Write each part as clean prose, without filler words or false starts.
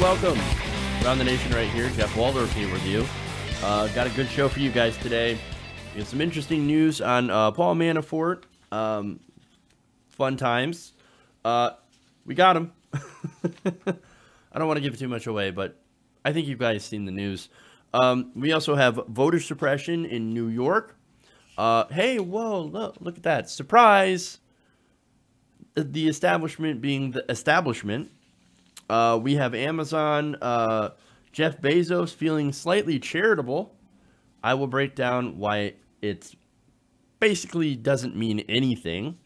welcome. Around the Nation right here. Jeff Waldorf here with you. Got a good show for you guys today. We have some interesting news on Paul Manafort. Fun times. We got him. I don't want to give too much away, but I think you guys seen the news. We also have voter suppression in New York. Hey, whoa, look at that. Surprise. The establishment being the establishment. We have Amazon, Jeff Bezos feeling slightly charitable. I will break down why it basically doesn't mean anything.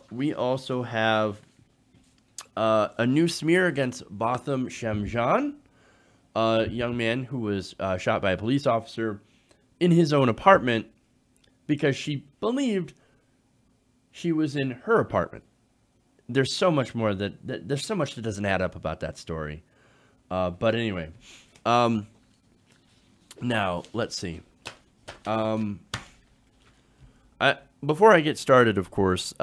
We also have a new smear against Botham Shamjan, a young man who was shot by a police officer in his own apartment because she believed she was in her apartment. There's so much more there's so much that doesn't add up about that story. But anyway, now let's see. Before I get started, of course,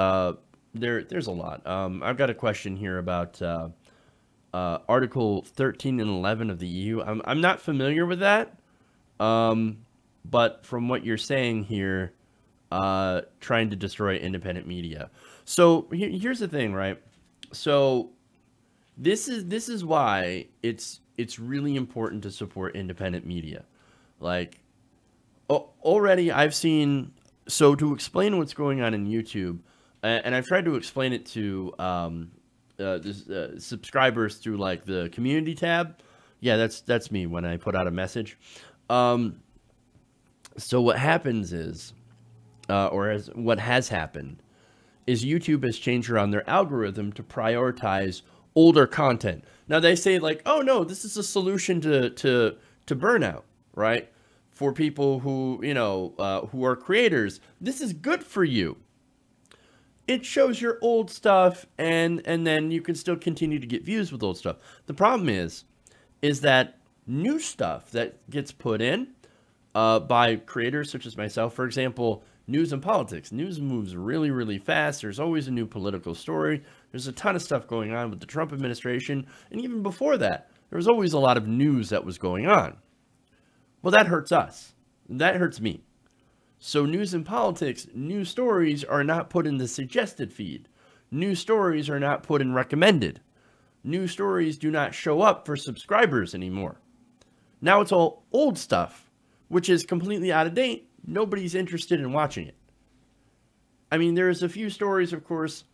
there's a lot. I've got a question here about Article 13 and 11 of the EU. I'm not familiar with that, but from what you're saying here, trying to destroy independent media. So here's the thing, right? So this is why it's really important to support independent media. Like, already I've seen. So to explain what's going on in YouTube, and I've tried to explain it to subscribers through like the community tab. Yeah, that's me when I put out a message. So what happens is, what has happened is YouTube has changed around their algorithm to prioritize older content. Now they say like, oh no, this is a solution to burnout, right? For people who, who are creators, this is good for you. It shows your old stuff, and then you can still continue to get views with old stuff. The problem is that new stuff that gets put in by creators such as myself, for example, news and politics. News moves really, really fast. There's always a new political story. There's a ton of stuff going on with the Trump administration. And even before that, there was always a lot of news that was going on. Well, that hurts us. That hurts me. So news and politics, new stories are not put in the suggested feed. New stories are not put in recommended. New stories do not show up for subscribers anymore. Now it's all old stuff, which is completely out of date. Nobody's interested in watching it. I mean, there's a few stories, of course,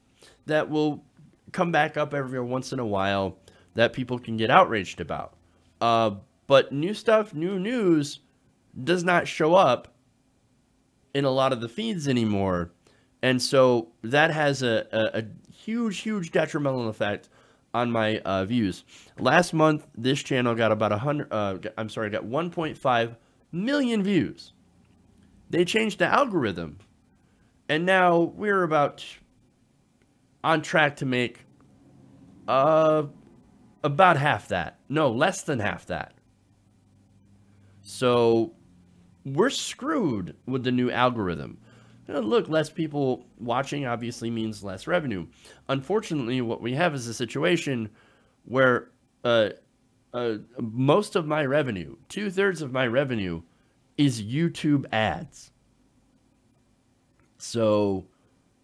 that will come back up every once in a while that people can get outraged about. But new stuff, new news does not show up in a lot of the feeds anymore. And so that has a huge, huge detrimental effect on my views. Last month, this channel got about 1.5 million views. They changed the algorithm, and now we're about on track to make about half that. No, less than half that. So we're screwed with the new algorithm. Look, less people watching obviously means less revenue. Unfortunately, what we have is a situation where most of my revenue, 2/3 of my revenue, is YouTube ads. So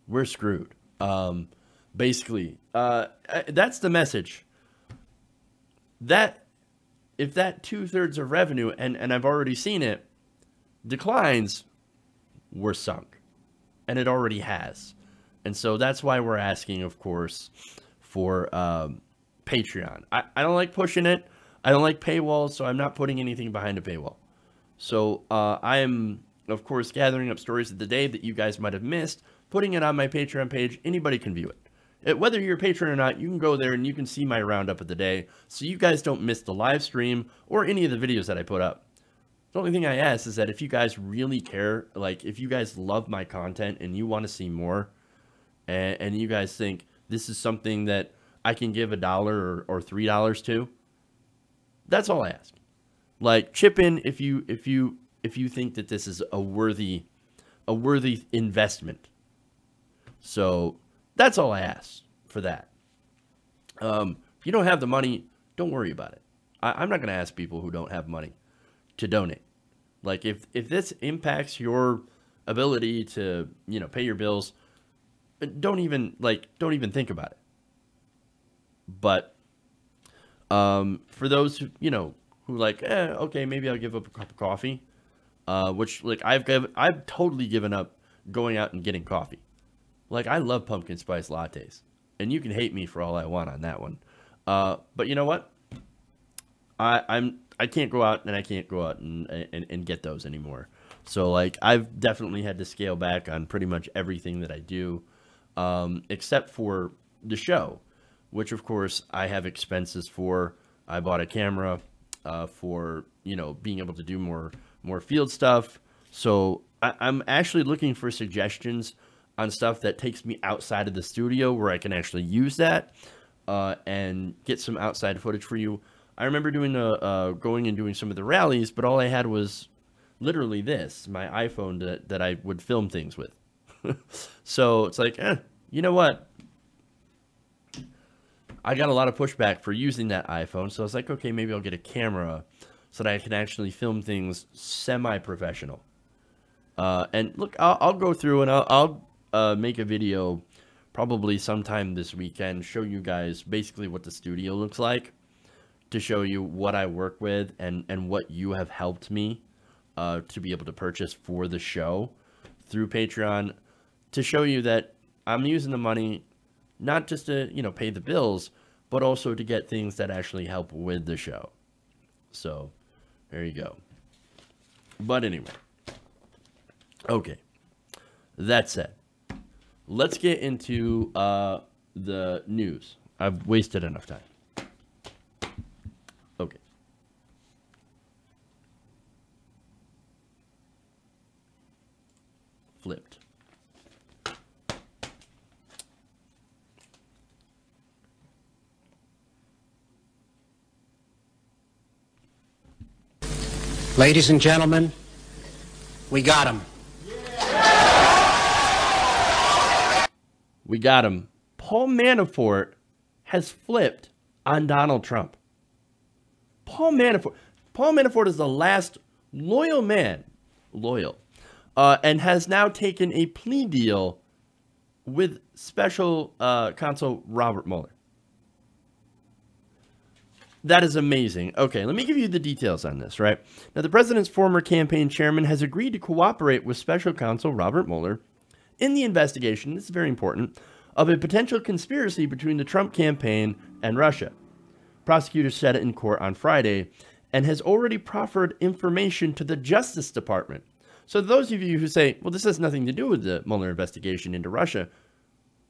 we're screwed. Basically, that's the message. That if that 2/3 of revenue, and I've already seen it, declines, we're sunk. And it already has. And so that's why we're asking, of course, for Patreon. I don't like pushing it. I don't like paywalls, so I'm not putting anything behind a paywall. So I am, of course, gathering up stories of the day that you guys might have missed, putting it on my Patreon page. Anybody can view it. Whether you're a patron or not, you can go there and you can see my roundup of the day, so you guys don't miss the live stream or any of the videos that I put up. The only thing I ask is that if you guys really care, like if you guys love my content and you want to see more, and you guys think this is something that I can give $1 or $3 to, that's all I ask. Like, chip in if you think that this is a worthy investment. So that's all I ask for that. If you don't have the money, don't worry about it. I'm not going to ask people who don't have money to donate. Like, if this impacts your ability to, pay your bills, don't even think about it. But for those who, who like, okay, maybe I'll give up a cup of coffee, which, like, I've totally given up going out and getting coffee. Like, I love pumpkin spice lattes, and you can hate me for all I want on that one. But you know what? I can't go out and get those anymore. So, like, I've definitely had to scale back on pretty much everything that I do, except for the show, which of course I have expenses for. I bought a camera for, being able to do more field stuff. So I'm actually looking for suggestions on stuff that takes me outside of the studio where I can actually use that and get some outside footage for you. I remember doing going and doing some of the rallies, but all I had was literally this, my iPhone that I would film things with. So it's like, you know what? I got a lot of pushback for using that iPhone, so I was like, okay, maybe I'll get a camera so that I can actually film things semi-professional. And look, I'll go through and I'll make a video probably sometime this weekend, show you guys basically what the studio looks like, to show you what I work with and what you have helped me to be able to purchase for the show through Patreon, to show you that I'm using the money not just to, pay the bills, but also to get things that actually help with the show. So there you go. But anyway, okay, that said, let's get into the news. I've wasted enough time. Okay. Flipped. Ladies and gentlemen, we got him. We got him. Paul Manafort has flipped on Donald Trump. Paul Manafort is the last loyal man, and has now taken a plea deal with special counsel Robert Mueller. That is amazing. Okay, let me give you the details on this, right? Now, the president's former campaign chairman has agreed to cooperate with special counsel Robert Mueller in the investigation, this is very important, of a potential conspiracy between the Trump campaign and Russia. Prosecutors said it in court on Friday and has already proffered information to the Justice Department. So those of you who say, well, this has nothing to do with the Mueller investigation into Russia,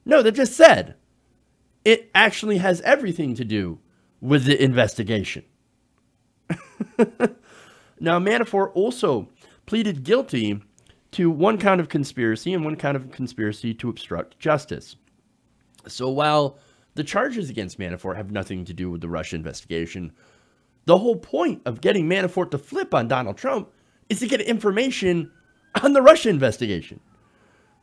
no, they just said it actually has everything to do with the investigation. Now, Manafort also pleaded guilty to one count of conspiracy and one count of conspiracy to obstruct justice. So while the charges against Manafort have nothing to do with the Russia investigation, the whole point of getting Manafort to flip on Donald Trump is to get information on the Russia investigation.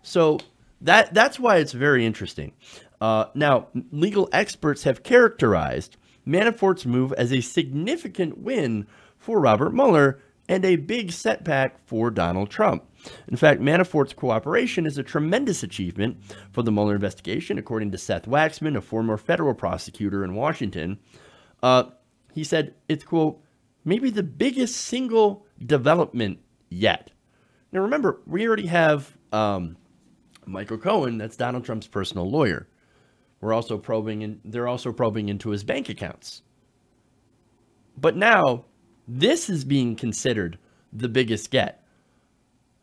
So that's why it's very interesting. Now, legal experts have characterized Manafort's move as a significant win for Robert Mueller and a big setback for Donald Trump. In fact, Manafort's cooperation is a tremendous achievement for the Mueller investigation, according to Seth Waxman, a former federal prosecutor in Washington. He said it's, quote, maybe the biggest single development yet. Now, remember, we already have Michael Cohen, that's Donald Trump's personal lawyer. They're also probing into his bank accounts. But now, this is being considered the biggest get.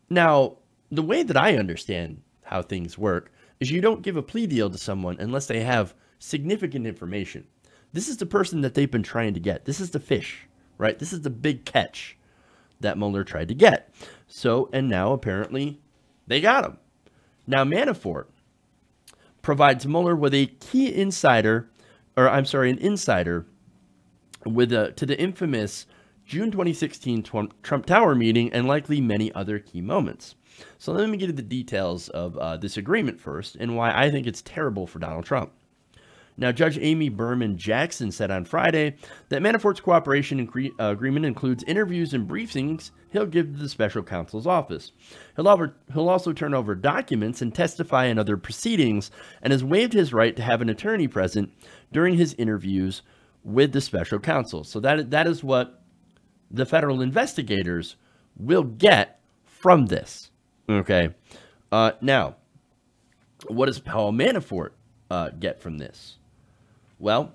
Now, the way that I understand how things work is you don't give a plea deal to someone unless they have significant information. This is the person that they've been trying to get. This is the fish, right? This is the big catch that Mueller tried to get. So, and now apparently they got him. Now, Manafort provides Mueller with an insider with to the infamous June 2016 Trump Tower meeting and likely many other key moments. So let me get into the details of this agreement first and why I think it's terrible for Donald Trump. Now, Judge Amy Berman Jackson said on Friday that Manafort's cooperation agreement includes interviews and briefings he'll give to the special counsel's office. He'll also turn over documents and testify in other proceedings, and has waived his right to have an attorney present during his interviews with the special counsel. So that is what the federal investigators will get from this. Okay. Now, what does Paul Manafort get from this? Well,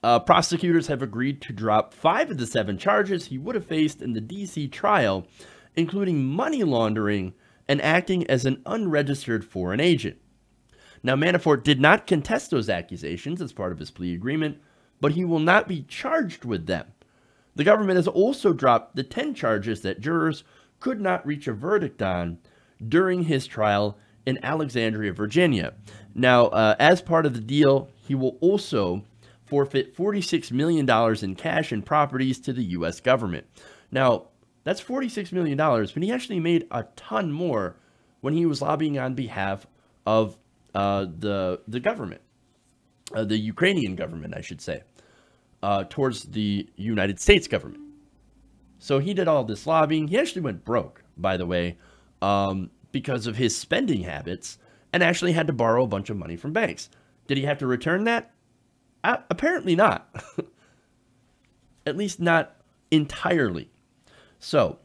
prosecutors have agreed to drop 5 of the 7 charges he would have faced in the D.C. trial, including money laundering and acting as an unregistered foreign agent. Now, Manafort did not contest those accusations as part of his plea agreement, but he will not be charged with them. The government has also dropped the 10 charges that jurors could not reach a verdict on during his trial in Alexandria, Virginia. Now, as part of the deal, he will also forfeit $46 million in cash and properties to the U.S. government. Now, that's $46 million, but he actually made a ton more when he was lobbying on behalf of the government, the Ukrainian government, I should say, towards the United States government. So he did all this lobbying. He actually went broke, by the way, because of his spending habits, and actually had to borrow a bunch of money from banks. Did he have to return that? Apparently not. At least not entirely. So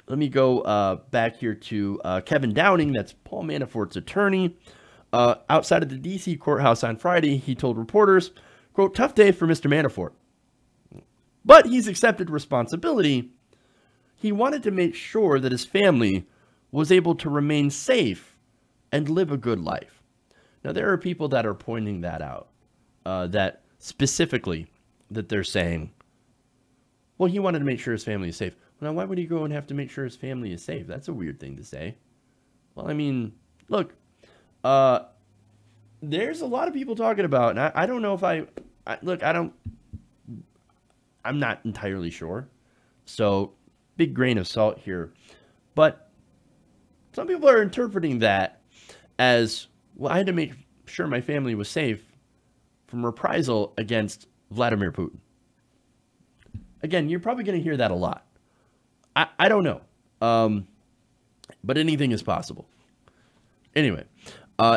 let me go back here to Kevin Downing. That's Paul Manafort's attorney. Outside of the D.C. courthouse on Friday, he told reporters, quote, "Tough day for Mr. Manafort. But he's accepted responsibility. He wanted to make sure that his family was able to remain safe and live a good life." Now, there are people that are pointing that out, that specifically that they're saying, well, he wanted to make sure his family is safe. Well, now, why would he go and have to make sure his family is safe? That's a weird thing to say. Well, I mean, look, there's a lot of people talking about, and I don't know if I'm not entirely sure. So, big grain of salt here. But some people are interpreting that as, well, I had to make sure my family was safe from reprisal against Vladimir Putin. Again, you're probably going to hear that a lot. I don't know. But anything is possible. Anyway,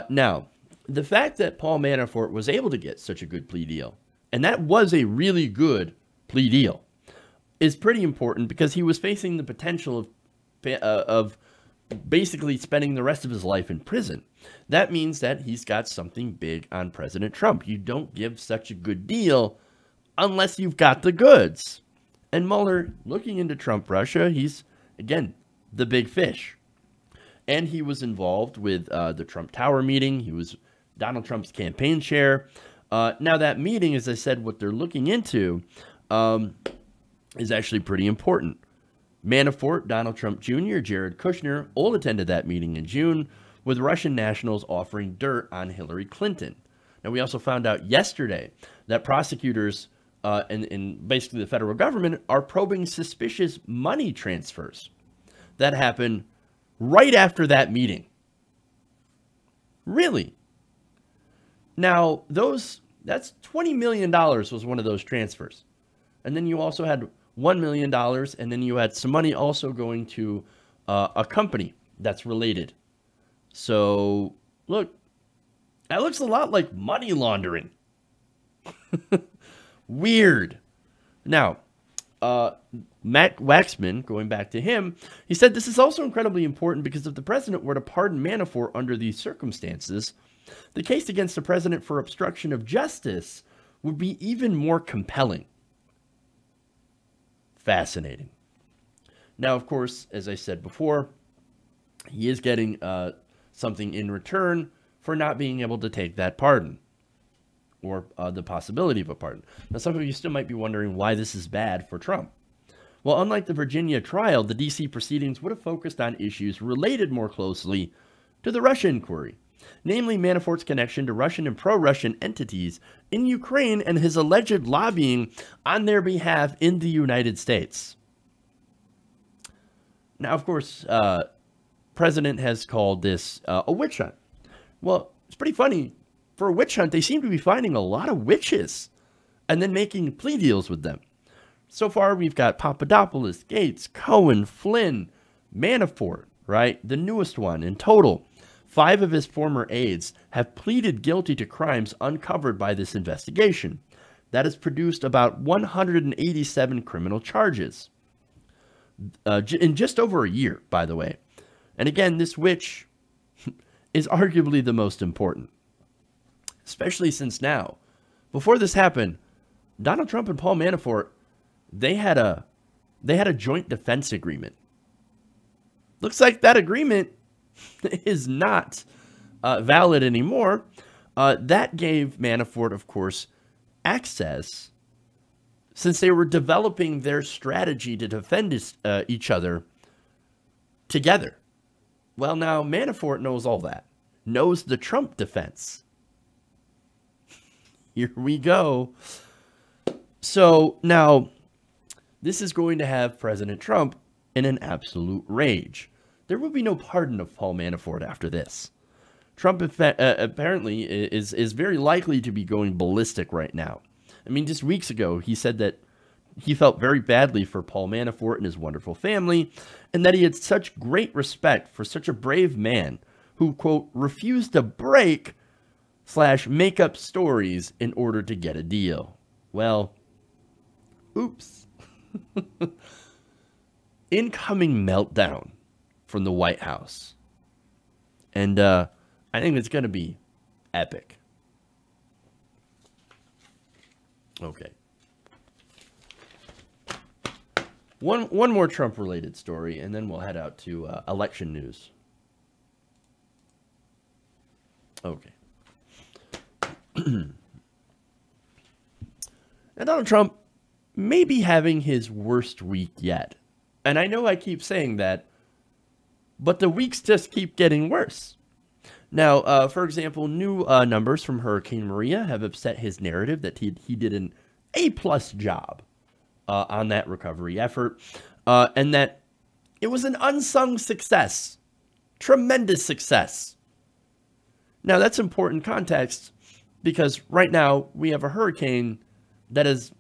now, the fact that Paul Manafort was able to get such a good plea deal, and that was a really good plea deal, is pretty important because he was facing the potential of basically spending the rest of his life in prison. That means that he's got something big on President Trump. You don't give such a good deal unless you've got the goods. And Mueller, looking into Trump Russia, he's, again, the big fish. And he was involved with the Trump Tower meeting. He was Donald Trump's campaign chair. Now, that meeting, as I said, what they're looking into is actually pretty important. Manafort, Donald Trump Jr., Jared Kushner all attended that meeting in June, with Russian nationals offering dirt on Hillary Clinton. Now, we also found out yesterday that prosecutors and basically the federal government are probing suspicious money transfers that happened right after that meeting. Really? Now, that's $20 million was one of those transfers. And then you also had $1 million, and then you had some money also going to a company that's related. So, look, that looks a lot like money laundering. Weird. Now, Matt Waxman, going back to him, he said this is also incredibly important because if the president were to pardon Manafort under these circumstances, the case against the president for obstruction of justice would be even more compelling. Fascinating. Now, of course, as I said before, he is getting something in return for not being able to take that pardon, or the possibility of a pardon. Now, some of you still might be wondering why this is bad for Trump. Well, unlike the Virginia trial, the D.C. proceedings would have focused on issues related more closely to the Russia inquiry, namely Manafort's connection to Russian and pro-Russian entities in Ukraine and his alleged lobbying on their behalf in the United States. Now, of course, President has called this a witch hunt. Well, it's pretty funny. for a witch hunt, they seem to be finding a lot of witches and then making plea deals with them. So far, we've got Papadopoulos, Gates, Cohen, Flynn, Manafort, right? The newest one. In total, 5 of his former aides have pleaded guilty to crimes uncovered by this investigation. That has produced about 187 criminal charges in just over a year, by the way. And again, this witch is arguably the most important, especially since now, before this happened, Donald Trump and Paul Manafort, they had a joint defense agreement. Looks like that agreement is not valid anymore. That gave Manafort, of course, access, since they were developing their strategy to defend each other together. Well, now Manafort knows all that, knows the Trump defense. Here we go. So now this is going to have President Trump in an absolute rage. There will be no pardon of Paul Manafort after this. Trump apparently is very likely to be going ballistic right now. I mean, just weeks ago, he said that he felt very badly for Paul Manafort and his wonderful family, and that he had such great respect for such a brave man who, quote, refused to break / make up stories in order to get a deal. Well, oops. Incoming meltdown from the White House. And I think it's going to be epic. Okay. One more Trump-related story, and then we'll head out to election news. Okay. Now, Donald Trump may be having his worst week yet. And I know I keep saying that, but the weeks just keep getting worse. Now, for example, new numbers from Hurricane Maria have upset his narrative that he did an A-plus job on that recovery effort, and that it was an unsung success. Tremendous success. Now, that's important context because right now we have a hurricane that is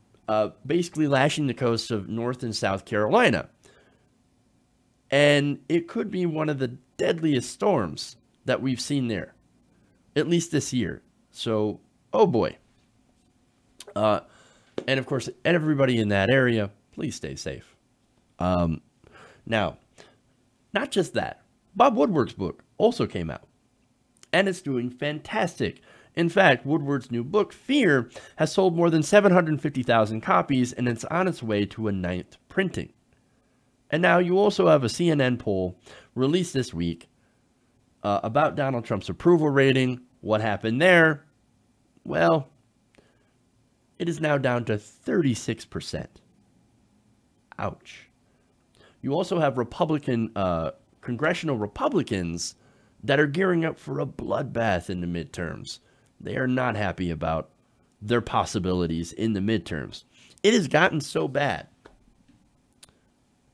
basically lashing the coast of North and South Carolina. And it could be one of the deadliest storms that we've seen there, at least this year. So, oh boy. And of course, everybody in that area, please stay safe. Now, not just that, Bob Woodward's book also came out, and it's doing fantastic. In fact, Woodward's new book, Fear, has sold more than 750,000 copies, and it's on its way to a 9th printing. And now you also have a CNN poll released this week about Donald Trump's approval rating. What happened there? Well, it is now down to 36%. Ouch. You also have congressional Republicans that are gearing up for a bloodbath in the midterms. They are not happy about their possibilities in the midterms. It has gotten so bad,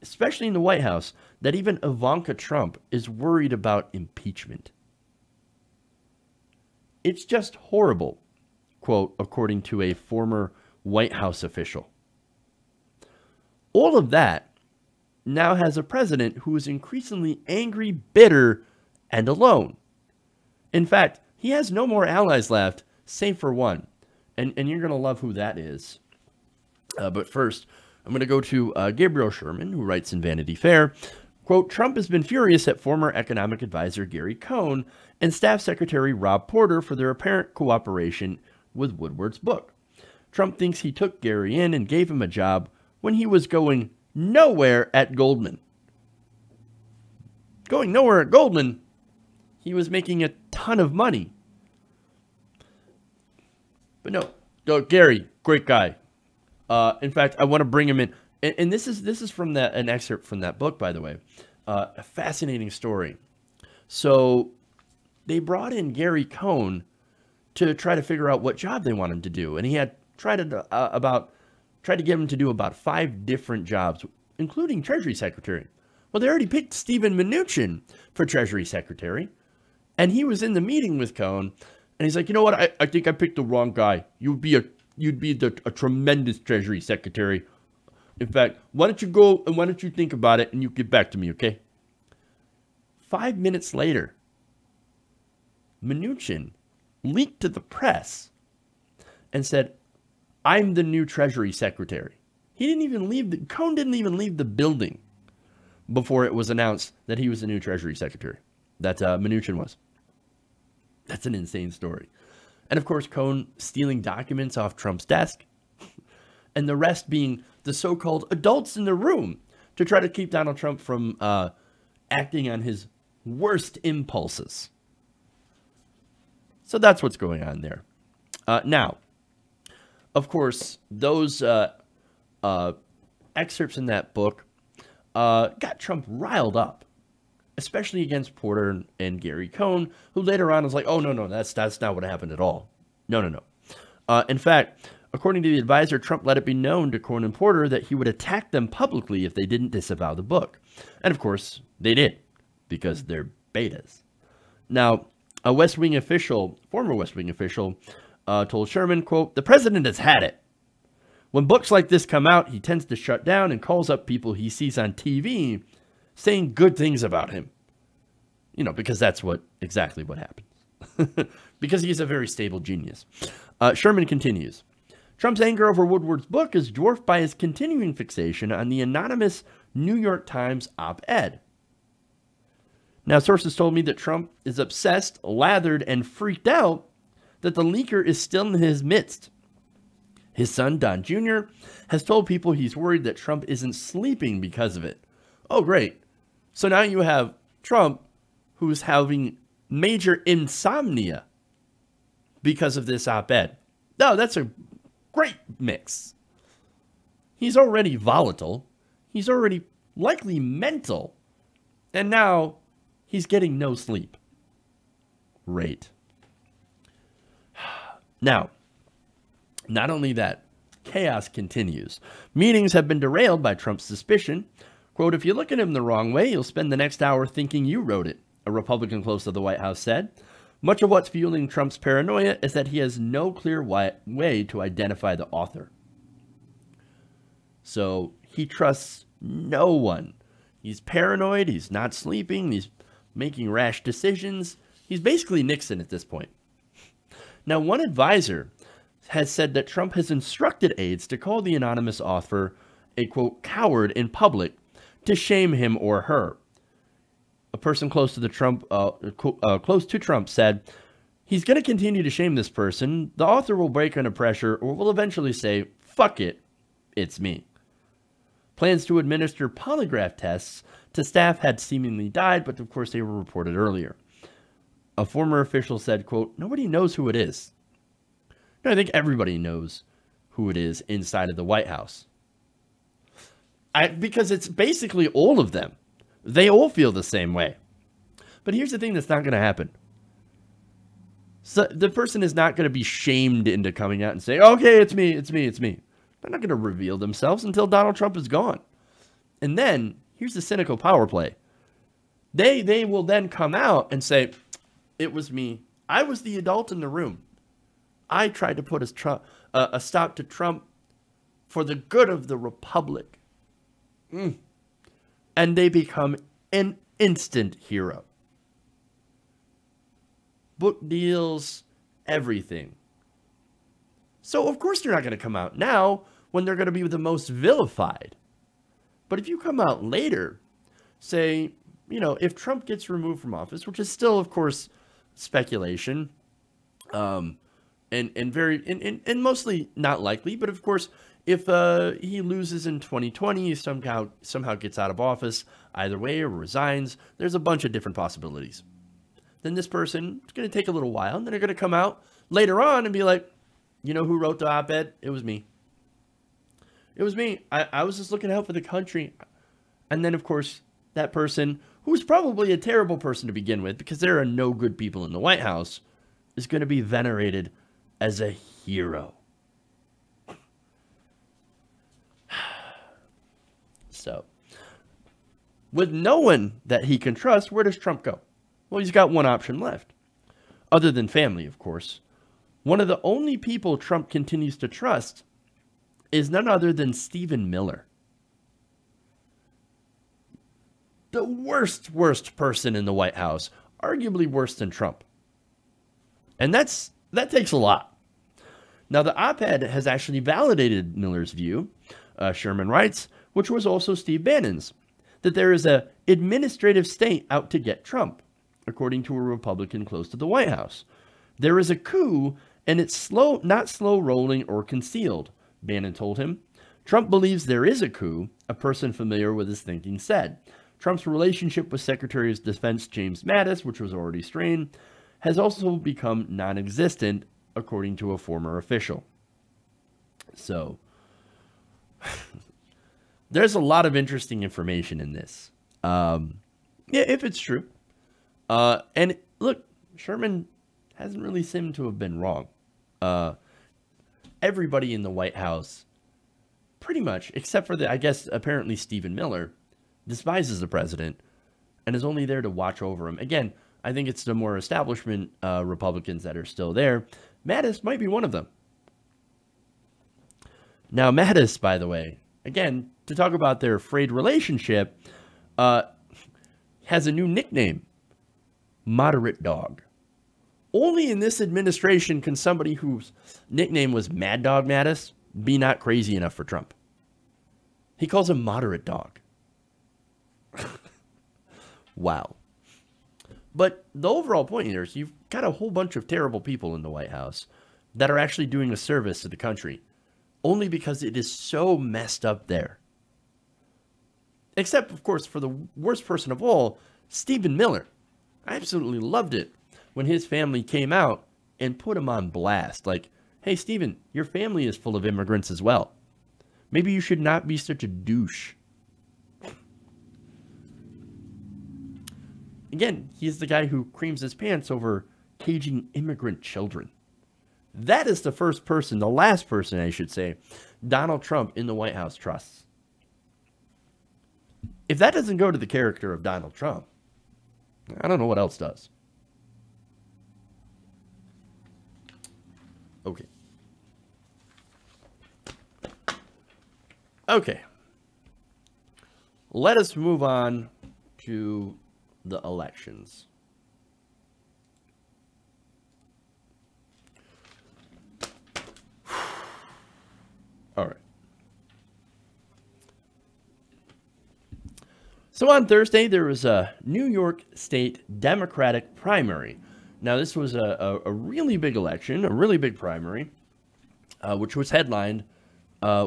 especially in the White House, that even Ivanka Trump is worried about impeachment. It's just horrible, quote, according to a former White House official. All of that now has a president who is increasingly angry, bitter, and alone. In fact, he has no more allies left, save for one. And you're going to love who that is. But first, I'm going to go to Gabriel Sherman, who writes in Vanity Fair, quote, Trump has been furious at former economic advisor Gary Cohn and staff secretary Rob Porter for their apparent cooperation with Woodward's book. Trump thinks he took Gary in and gave him a job when he was going nowhere at Goldman. Going nowhere at Goldman, he was making a ton of money. But no, Gary, great guy. In fact, I want to bring him in. And this is from an excerpt from that book, by the way. A fascinating story. So they brought in Gary Cohn to try to figure out what job they want him to do. And he had tried to get him to do about 5 different jobs, including Treasury Secretary. Well, they already picked Steven Mnuchin for Treasury Secretary. And he was in the meeting with Cohn, And he's like, you know what? I think I picked the wrong guy. You'd be a tremendous Treasury Secretary. In fact, why don't you go and why don't you think about it and you get back to me, okay? 5 minutes later, Mnuchin leaked to the press and said, I'm the new Treasury Secretary. Cohn didn't even leave the building before it was announced that he was the new Treasury Secretary. That Mnuchin was. That's an insane story. And of course, Cohn stealing documents off Trump's desk, and the rest being the so-called adults in the room to try to keep Donald Trump from acting on his worst impulses. So that's what's going on there. Now, of course, those excerpts in that book got Trump riled up, especially against Porter and Gary Cohn, who later on was like, oh, no, that's not what happened at all. No. In fact, according to the advisor, Trump let it be known to Cohn and Porter that he would attack them publicly if they didn't disavow the book. And of course, they did, because they're betas. Now, a West Wing official, former West Wing official, told Sherman, quote, the president has had it. When books like this come out, he tends to shut down and calls up people he sees on TV saying good things about him. You know, because that's exactly what happens. Because he's a very stable genius. Sherman continues. Trump's anger over Woodward's book is dwarfed by his continuing fixation on the anonymous New York Times op-ed. Now, sources told me that Trump is obsessed, lathered, and freaked out that the leaker is still in his midst. His son, Don Jr., has told people he's worried that Trump isn't sleeping because of it. Oh, great. So now you have Trump, who's having major insomnia because of this op-ed. No, that's a great mix. He's already volatile. He's already likely mental. And now he's getting no sleep. Great. Now, not only that, chaos continues. Meetings have been derailed by Trump's suspicion. Quote, if you look at him the wrong way, you'll spend the next hour thinking you wrote it, a Republican close to the White House said. Much of what's fueling Trump's paranoia is that he has no clear way to identify the author. So he trusts no one. He's paranoid. He's not sleeping. He's making rash decisions. He's basically Nixon at this point. Now, one advisor has said that Trump has instructed aides to call the anonymous author a, quote, coward in public to shame him or her. A person close to Trump said, he's going to continue to shame this person. The author will break under pressure or will eventually say, fuck it, it's me. Plans to administer polygraph tests to staff had seemingly died, but of course they were reported earlier. A former official said, quote, nobody knows who it is. No, I think everybody knows who it is inside of the White House. Because it's basically all of them. They all feel the same way. But here's the thing that's not going to happen. So the person is not going to be shamed into coming out and saying, okay, it's me. They're not going to reveal themselves until Donald Trump is gone. And then, here's the cynical power play. They will then come out and say, it was me. I was the adult in the room. I tried to put a stop to Trump for the good of the republic. And they become an instant hero. Book deals, everything. So, of course, they're not going to come out now when they're going to be the most vilified. But if you come out later, say, you know, if Trump gets removed from office, which is still, of course, speculation, and mostly not likely, but of course, if he loses in 2020, he somehow gets out of office, either way, or resigns, there's a bunch of different possibilities. Then this person, it's going to take a little while, and then they're going to come out later on and be like, you know who wrote the op-ed? It was me. It was me. I was just looking out for the country. And then, of course, that person, who's probably a terrible person to begin with, because there are no good people in the White House, is going to be venerated as a hero. So, with no one that he can trust, where does Trump go? Well, he's got one option left. other than family, of course. One of the only people Trump continues to trust is none other than Stephen Miller. The worst person in the White House, arguably worse than Trump. And that takes a lot. Now, the op-ed has actually validated Miller's view, Sherman writes, which was also Steve Bannon's, that there is a administrative state out to get Trump, according to a Republican close to the White House. There is a coup, and it's slow, not slow rolling or concealed, Bannon told him. Trump believes there is a coup, a person familiar with his thinking said. Trump's relationship with Secretary of Defense James Mattis, which was already strained, has also become non-existent, according to a former official. So, there's a lot of interesting information in this. Yeah, if it's true. And look, Sherman hasn't really seemed to have been wrong. Everybody in the White House, pretty much, except for I guess, apparently Stephen Miller, despises the president and is only there to watch over him. Again, I think it's the more establishment Republicans that are still there. Mattis might be one of them. Now, Mattis, by the way, again, to talk about their frayed relationship, has a new nickname, Moderate Dog. Only in this administration can somebody whose nickname was Mad Dog Mattis be not crazy enough for Trump. He calls him Moderate Dog. Wow. But the overall point here is you've got a whole bunch of terrible people in the White House that are actually doing a service to the country only because it is so messed up there. Except, of course, for the worst person of all, Stephen Miller. I absolutely loved it when his family came out and put him on blast. Like, hey, Stephen, your family is full of immigrants as well. Maybe you should not be such a douche. Again, he's the guy who creams his pants over caging immigrant children. That is the first person, the last person, I should say, Donald Trump in the White House trusts. If that doesn't go to the character of Donald Trump, I don't know what else does. Okay. Okay. Let us move on to the elections. All right. So on Thursday, there was a New York State Democratic primary. Now, this was a really big election, a really big primary, which was headlined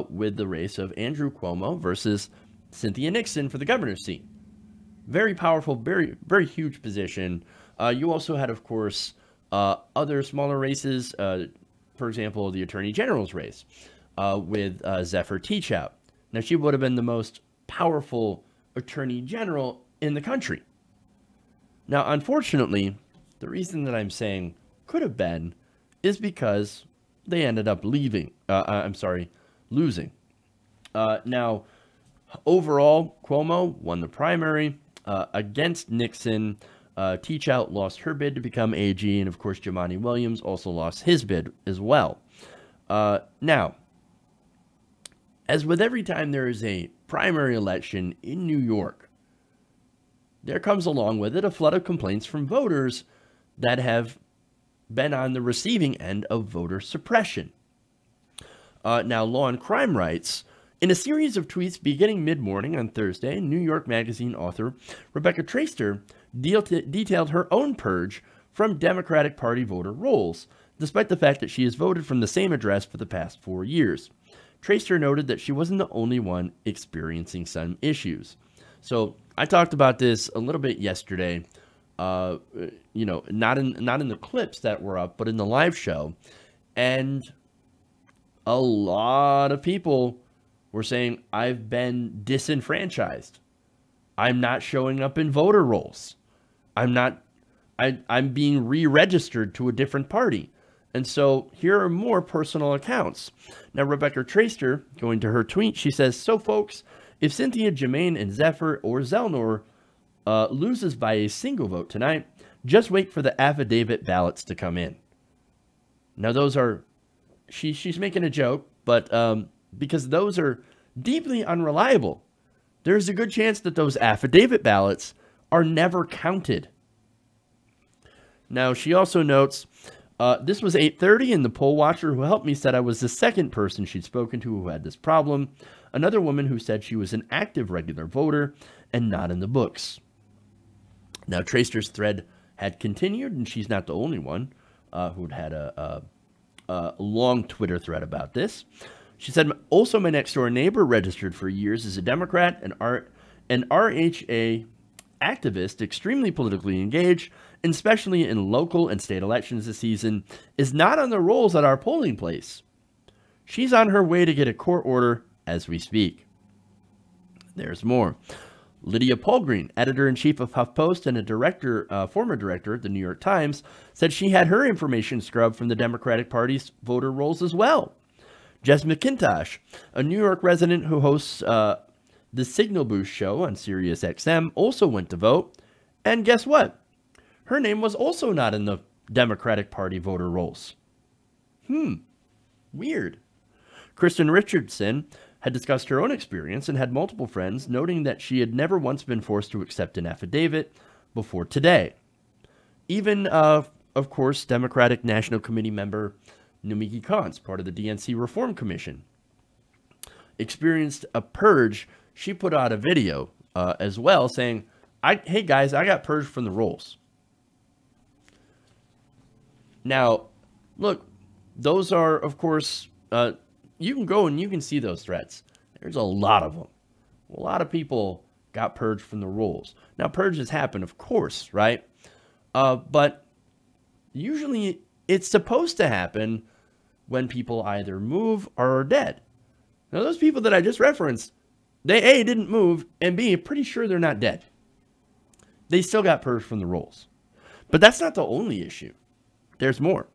with the race of Andrew Cuomo versus Cynthia Nixon for the governor's seat. Very powerful, very, very huge position. You also had, of course, other smaller races, for example, the Attorney General's race with Zephyr Teachout. Now, she would have been the most powerful Attorney General in the country. Now, unfortunately, the reason that I'm saying could have been is because they ended up losing. Now, overall, Cuomo won the primary against Nixon. Teachout lost her bid to become AG, and of course, Jumaane Williams also lost his bid as well. Now, as with every time there is a primary election in New York, there comes along with it a flood of complaints from voters that have been on the receiving end of voter suppression. Now, Law and Crime writes, in a series of tweets beginning mid-morning on Thursday, New York Magazine author Rebecca Traister detailed her own purge from Democratic Party voter rolls, despite the fact that she has voted from the same address for the past 4 years. Traister noted that she wasn't the only one experiencing some issues. So I talked about this a little bit yesterday, not in the clips that were up, but in the live show. And a lot of people were saying, I've been disenfranchised. I'm not showing up in voter rolls. I'm being re-registered to a different party. And so here are more personal accounts. Now, Rebecca Traister, going to her tweet, she says, so folks, if Cynthia, Jermaine, and Zephyr or Zelnor loses by a single vote tonight, Just wait for the affidavit ballots to come in. Now, those are, she's making a joke, but because those are deeply unreliable, there's a good chance that those affidavit ballots are never counted. Now, she also notes, this was 8:30, and the poll watcher who helped me said I was the second person she'd spoken to who had this problem. Another woman who said she was an active regular voter and not in the books. Now, Tracer's thread had continued, and she's not the only one who'd had a long Twitter thread about this. She said, also my next door neighbor registered for years as a Democrat, an RHA activist, extremely politically engaged, especially in local and state elections this season, is not on the rolls at our polling place. She's on her way to get a court order as we speak. There's more. Lydia Polgreen, editor-in-chief of HuffPost and a former director at the New York Times, said she had her information scrubbed from the Democratic Party's voter rolls as well. Jess McIntosh, a New York resident who hosts the Signal Boost show on Sirius XM, also went to vote. And guess what? Her name was also not in the Democratic Party voter rolls. Weird. Kristen Richardson had discussed her own experience and had multiple friends, noting that she had never once been forced to accept an affidavit before today. Even, of course, Democratic National Committee member Nomiki Konst, part of the DNC Reform Commission, experienced a purge. She put out a video as well saying, hey guys, I got purged from the rolls. Now, look, those are, of course, you can go and you can see those threats. There's a lot of them. A lot of people got purged from the rolls. Now, purges happen, of course, right? But usually it's supposed to happen when people either move or are dead. Now, those people that I just referenced, they A, didn't move, and B, pretty sure they're not dead. They still got purged from the rolls. But that's not the only issue. There's more.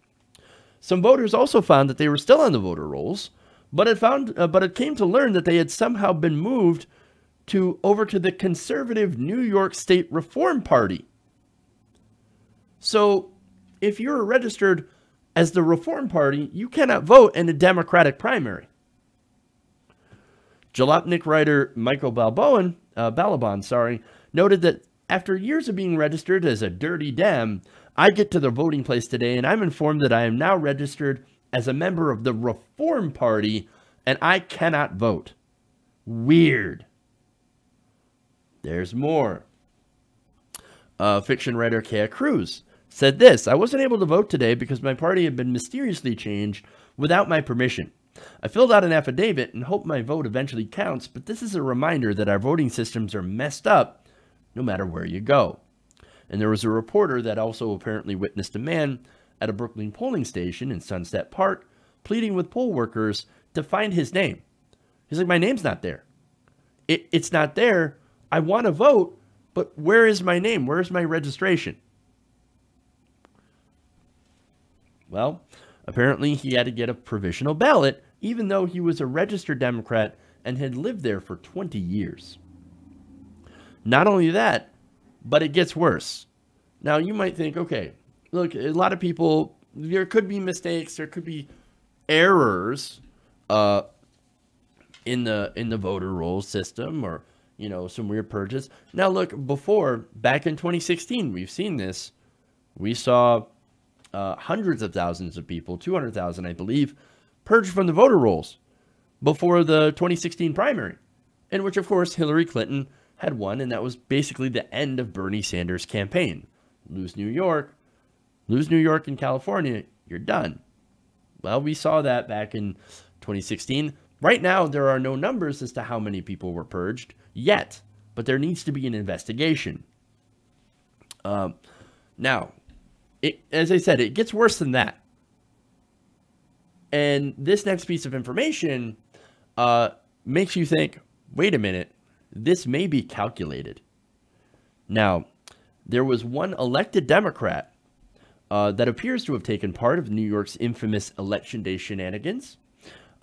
Some voters also found that they were still on the voter rolls, but it came to learn that they had somehow been moved over to the conservative New York State Reform Party. So, if you're registered as the Reform Party, you cannot vote in a Democratic primary. Jalopnik writer Michael Balabon, noted that after years of being registered as a dirty Dem, I get to the voting place today and I'm informed that I am now registered as a member of the Reform Party and I cannot vote. Weird. There's more. Fiction writer Kea Cruz said this, I wasn't able to vote today because my party had been mysteriously changed without my permission. I filled out an affidavit and hope my vote eventually counts, but this is a reminder that our voting systems are messed up no matter where you go. And there was a reporter that also apparently witnessed a man at a Brooklyn polling station in Sunset Park pleading with poll workers to find his name. He's like, my name's not there. It's not there. I want to vote, but where is my name? Where is my registration? Well, apparently he had to get a provisional ballot, even though he was a registered Democrat and had lived there for 20 years. Not only that, but it gets worse. Now, you might think, okay, look, a lot of people, there could be mistakes, there could be errors in the voter roll system or, you know, some weird purges. Now, look, back in 2016, we've seen this. We saw hundreds of thousands of people, 200,000, I believe, purged from the voter rolls before the 2016 primary, in which, of course, Hillary Clinton had won, and that was basically the end of Bernie Sanders' campaign. Lose New York and California, you're done. Well, we saw that back in 2016. Right now, there are no numbers as to how many people were purged yet, but there needs to be an investigation. Now, as I said, it gets worse than that. And this next piece of information makes you think, wait a minute, this may be calculated. Now, there was one elected Democrat that appears to have taken part of New York's infamous Election Day shenanigans.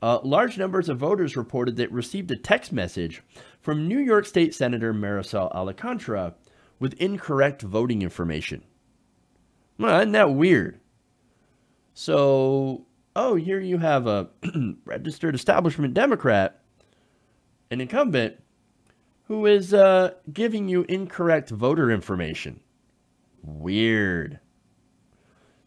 Large numbers of voters reported that received a text message from New York State Senator Marisol Alcantara with incorrect voting information. Well, isn't that weird? So, oh, here you have a registered establishment Democrat, an incumbent, who is giving you incorrect voter information. Weird.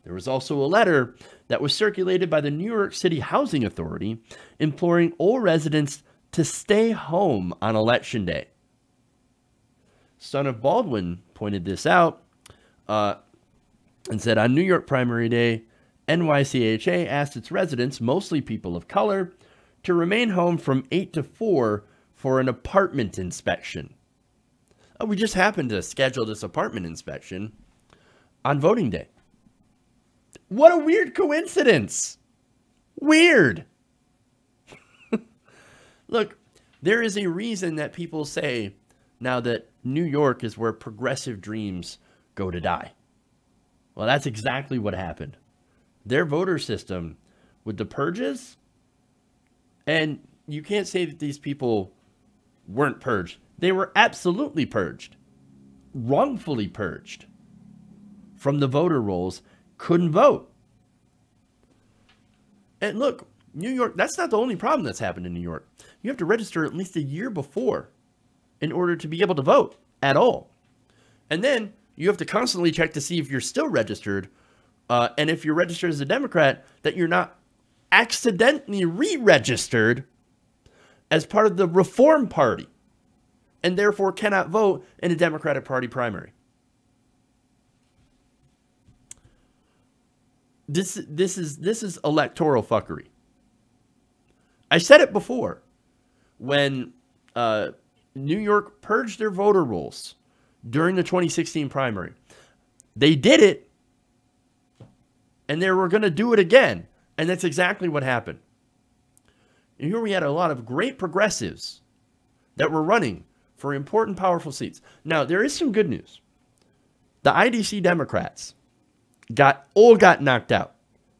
There was also a letter that was circulated by the New York City Housing Authority imploring all residents to stay home on Election Day. Son of Baldwin pointed this out and said, on New York primary day, NYCHA asked its residents, mostly people of color, to remain home from 8 to 4 for an apartment inspection. Oh, we just happened to schedule this apartment inspection on voting day. What a weird coincidence. Weird. Look, there is a reason that people say now that New York is where progressive dreams go to die. Well, that's exactly what happened. Their voter system with the purges, and you can't say that these people weren't purged. They were absolutely purged, wrongfully purged from the voter rolls, couldn't vote. And look, New York, that's not the only problem that's happened in New York. You have to register at least a year before in order to be able to vote at all. And then you have to constantly check to see if you're still registered. And if you're registered as a Democrat, that you're not accidentally re-registered as part of the Reform Party and therefore cannot vote in a Democratic Party primary. This is electoral fuckery. I said it before when New York purged their voter rolls during the 2016 primary. They did it, and they were going to do it again, and that's exactly what happened. And here we had a lot of great progressives that were running for important, powerful seats. Now, there is some good news. The IDC Democrats got knocked out.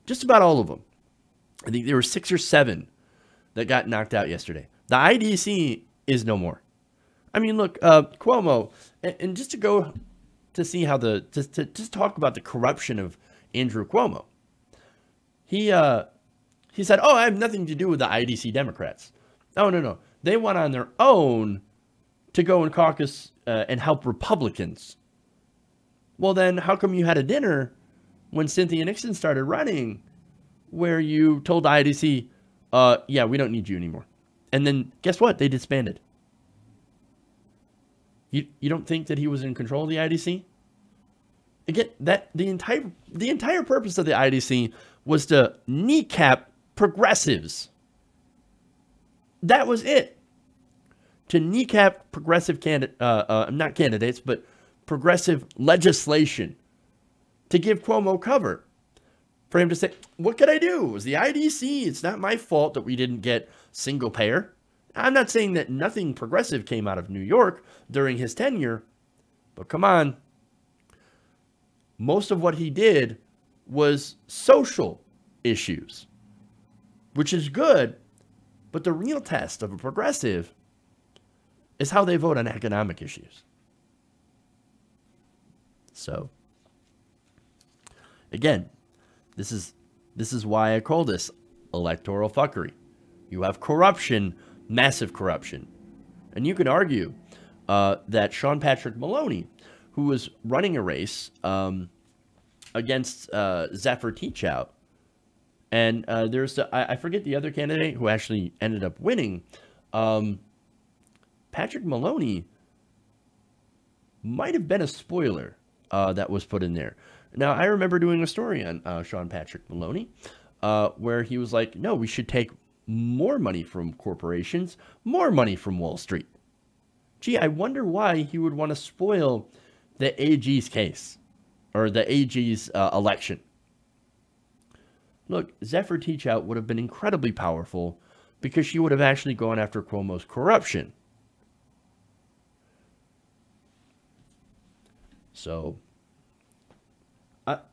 Just about all of them. I think there were 6 or 7 that got knocked out yesterday. The IDC is no more. I mean, look, Cuomo, and just to go to see how just talk about the corruption of Andrew Cuomo. He said, oh, I have nothing to do with the IDC Democrats. Oh, no. They went on their own to go and caucus and help Republicans. Well, then how come you had a dinner when Cynthia Nixon started running where you told the IDC, yeah, we don't need you anymore? And then guess what? They disbanded. You don't think that he was in control of the IDC? Again, that the entire purpose of the IDC was to kneecap progressives. That was it. To kneecap progressive not candidates, but progressive legislation. To give Cuomo cover. For him to say, what could I do? It was the IDC. It's not my fault that we didn't get single payer. I'm not saying that nothing progressive came out of New York during his tenure, but come on. Most of what he did was social issues, which is good, but the real test of a progressive is how they vote on economic issues. So, again, this is why I call this electoral fuckery. You have corruption, massive corruption. And you can argue that Sean Patrick Maloney, who was running a race against Zephyr Teachout, and there's I forget the other candidate who actually ended up winning. Patrick Maloney might have been a spoiler that was put in there. Now, I remember doing a story on Sean Patrick Maloney where he was like, no, we should take more money from corporations, more money from Wall Street. Gee, I wonder why he would want to spoil the AG's case or the AG's election. Look, Zephyr Teachout would have been incredibly powerful because she would have actually gone after Cuomo's corruption. So,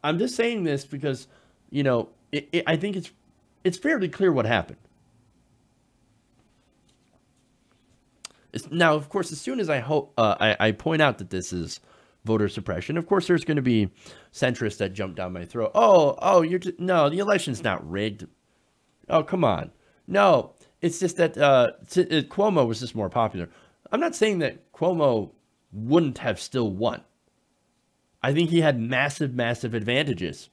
I'm just saying this because, you know, I think it's fairly clear what happened. Now, of course, as soon as I point out that this is voter suppression. Of course, there's going to be centrists that jump down my throat. No, the election's not rigged. Oh, come on. No, it's just that Cuomo was just more popular. I'm not saying that Cuomo wouldn't have still won. I think he had massive, massive advantages.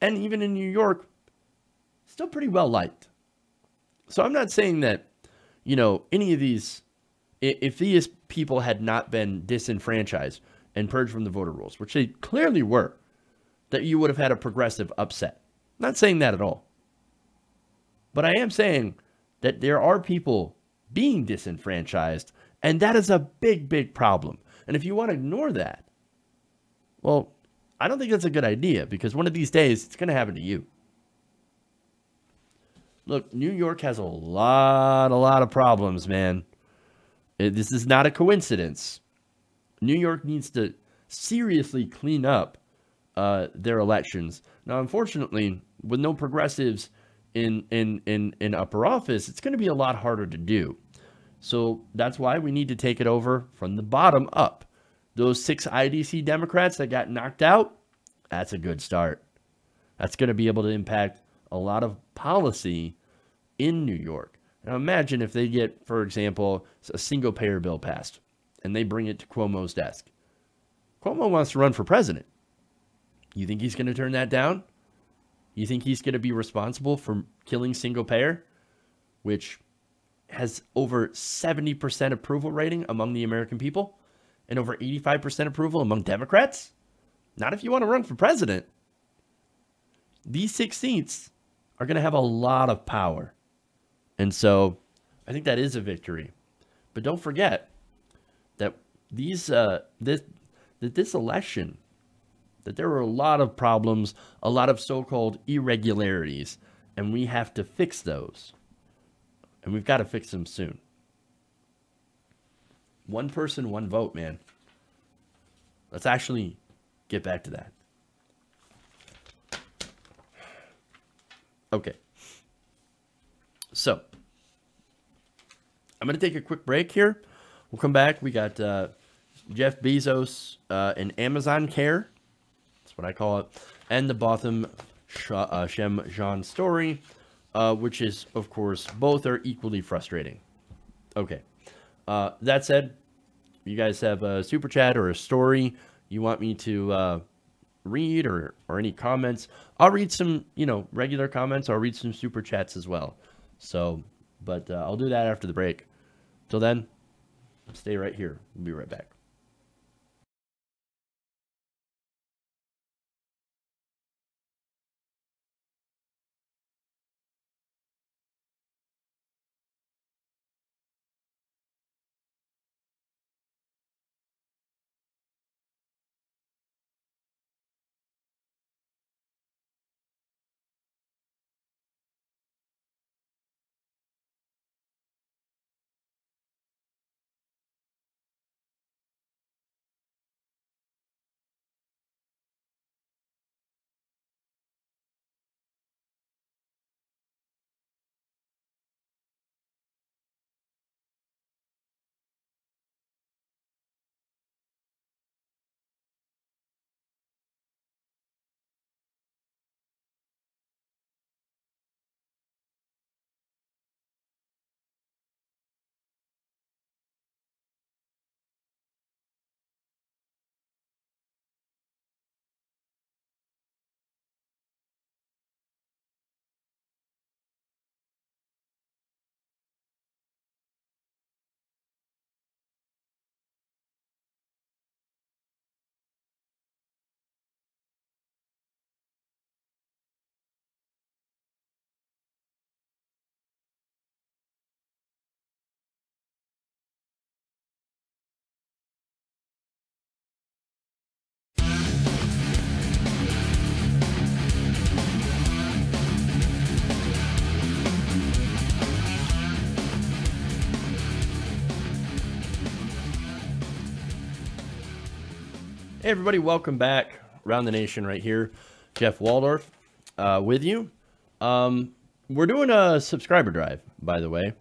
And even in New York, still pretty well liked. So I'm not saying that, any of these, if these people had not been disenfranchised and purged from the voter rolls, which they clearly were, that you would have had a progressive upset. I'm not saying that at all. But I am saying that there are people being disenfranchised, and that is a big, big problem. And if you want to ignore that, well, I don't think that's a good idea, because one of these days, it's going to happen to you. Look, New York has a lot of problems, man. This is not a coincidence. New York needs to seriously clean up their elections. Now, unfortunately, with no progressives in upper office, it's going to be a lot harder to do. So that's why we need to take it over from the bottom up. Those 6 IDC Democrats that got knocked out, that's a good start. That's going to be able to impact a lot of policy in New York. Now imagine if they get, for example, a single-payer bill passed, and they bring it to Cuomo's desk. Cuomo wants to run for president. You think he's going to turn that down? You think he's going to be responsible for killing single-payer, which has over 70% approval rating among the American people and over 85% approval among Democrats? Not if you want to run for president. These 6 seats are going to have a lot of power. And so I think that is a victory. But don't forget that this election, that there were a lot of problems, a lot of so-called irregularities, and we have to fix those. And we've got to fix them soon. One person, one vote, man. Let's actually get back to that. Okay. So, I'm going to take a quick break here. We'll come back. We got Jeff Bezos and Amazon Care. That's what I call it. And the Botham Shem Jean story, which is, of course, both are equally frustrating. Okay. That said, you guys have a super chat or a story you want me to read or any comments, I'll read some, regular comments. I'll read some super chats as well. So, but I'll do that after the break. Till then, stay right here. We'll be right back. Hey everybody, welcome back. Around the Nation right here. Jeff Waldorf with you. We're doing a subscriber drive, by the way.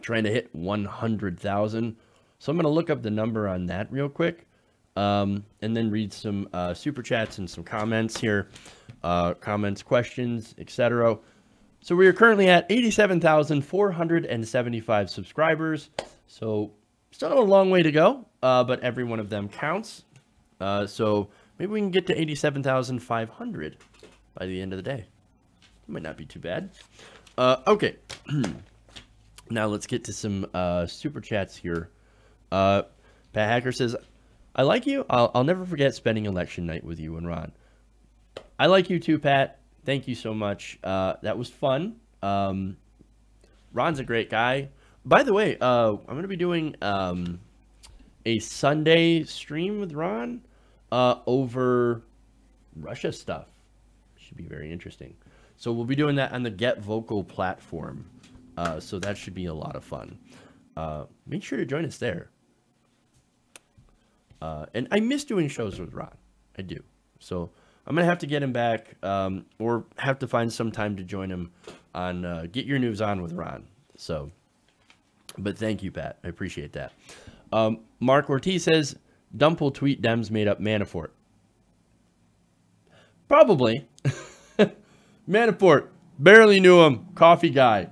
Trying to hit 100,000. So I'm going to look up the number on that real quick. and then read some super chats and some comments here, comments, questions, etc. So we are currently at 87,475 subscribers. So still a long way to go, but every one of them counts. So maybe we can get to 87,500 by the end of the day. Might not be too bad. Okay. Now let's get to some super chats here. Pat Hacker says, I like you. I'll never forget spending election night with you and Ron. I like you too, Pat. Thank you so much. That was fun. Ron's a great guy. By the way, I'm going to be doing a Sunday stream with Ron over Russia stuff. Should be very interesting. So we'll be doing that on the Get Vocal platform. So that should be a lot of fun. Make sure to join us there. And I miss doing shows with Ron. I do. So I'm going to have to get him back or have to find some time to join him on Get Your News On with Ron. So, but thank you, Pat. I appreciate that. Mark Ortiz says, Dump will tweet Dems made up Manafort. Probably. Manafort. Barely knew him. Coffee guy.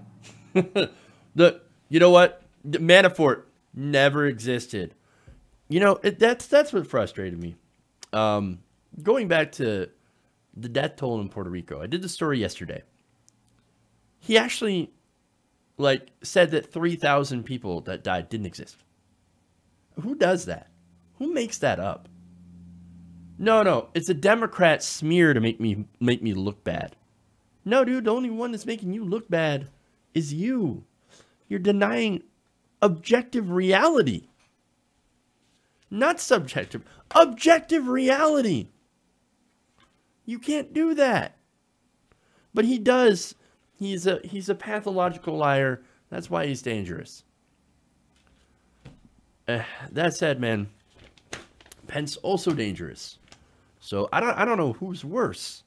You know what? Manafort never existed. You know, that's what frustrated me. Going back to the death toll in Puerto Rico, I did the story yesterday. He actually, said that 3,000 people that died didn't exist. Who does that? Who makes that up? No, it's a Democrat smear to make me look bad. No, dude, the only one that's making you look bad is you. You're denying objective reality. Not subjective. Objective reality. You can't do that. But he does. He's a pathological liar. That's why he's dangerous. That said, man, Pence also dangerous. So I don't know who's worse.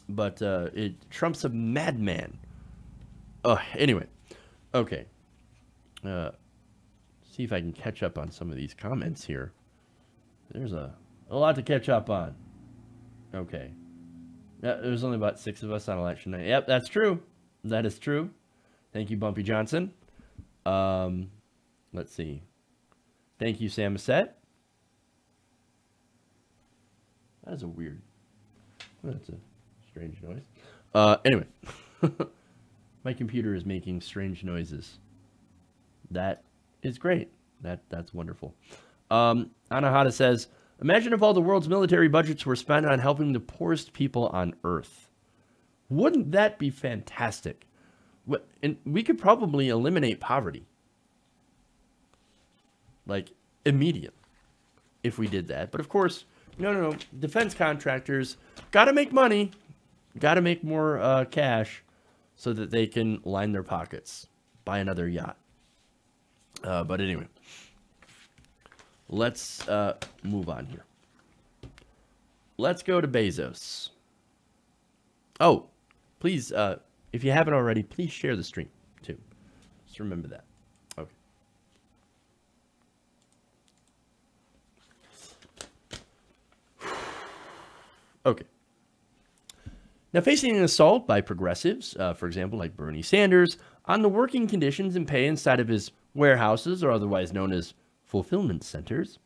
But Trump's a madman. Anyway. Okay. See if I can catch up on some of these comments here. There's a lot to catch up on. Okay. There's only about 6 of us on election night. Yep, that's true. That is true. Thank you, Bumpy Johnson. Let's see. Thank you, Sam Assett. That is a weird. That's a strange noise. Anyway. My computer is making strange noises. That is great. That's wonderful. Anahata says, imagine if all the world's military budgets were spent on helping the poorest people on Earth. Wouldn't that be fantastic? And we could probably eliminate poverty. Immediately. If we did that. But of course, no. Defense contractors got to make money. Got to make more cash so that they can line their pockets. Buy another yacht. But anyway, let's move on here. Let's go to Bezos. Oh, please, if you haven't already, please share the stream too. Just remember that. Okay. Okay. Now, facing an assault by progressives, for example, like Bernie Sanders, on the working conditions and pay inside of his warehouses, or otherwise known as fulfillment centers,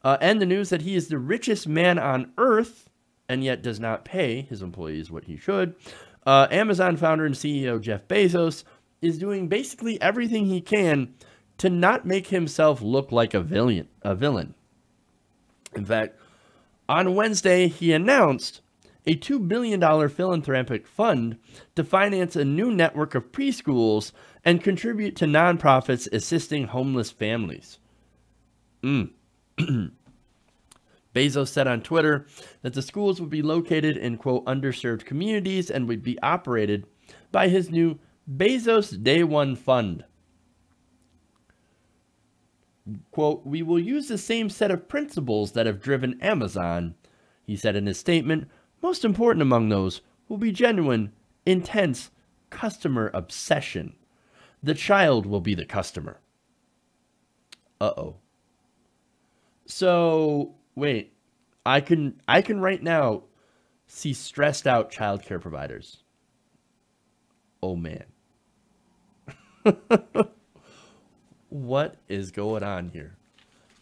and the news that he is the richest man on earth and yet does not pay his employees what he should, Amazon founder and CEO Jeff Bezos is doing basically everything he can to not make himself look like a villain. In fact, on Wednesday, he announced a $2 billion philanthropic fund to finance a new network of preschools and contribute to nonprofits assisting homeless families. Bezos said on Twitter that the schools would be located in, quote, underserved communities and would be operated by his new Bezos Day One Fund. Quote, we will use the same set of principles that have driven Amazon, he said in his statement. Most important among those will be genuine, intense customer obsession. The child will be the customer. Uh-oh. So wait, I can right now see stressed out childcare providers. Oh man, what is going on here?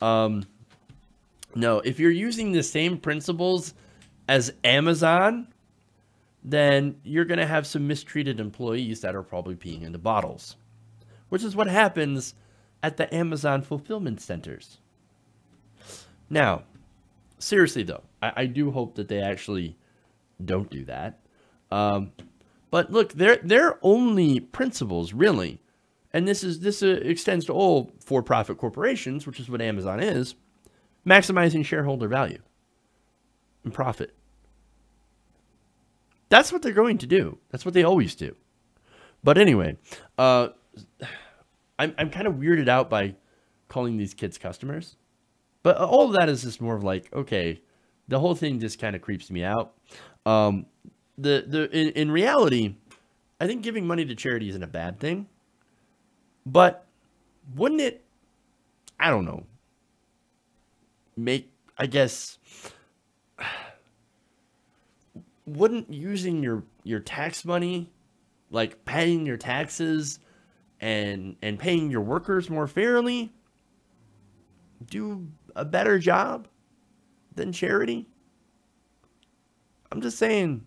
No, if you're using the same principles as Amazon, then you're going to have some mistreated employees that are probably peeing into bottles, which is what happens at the Amazon fulfillment centers. Now, seriously though, I do hope that they actually don't do that. Um, but look, their only principles really, and this extends to all for-profit corporations, which is what Amazon is, maximizing shareholder value and profit. That's what they're going to do. That's what they always do. But anyway, I'm kind of weirded out by calling these kids customers. But all of that is just more of like, okay, the whole thing just kind of creeps me out. In reality, I think giving money to charity isn't a bad thing. But wouldn't it, I don't know, make, I guess, wouldn't using your tax money, like paying your taxes and paying your workers more fairly, do a better job than charity? I'm just saying,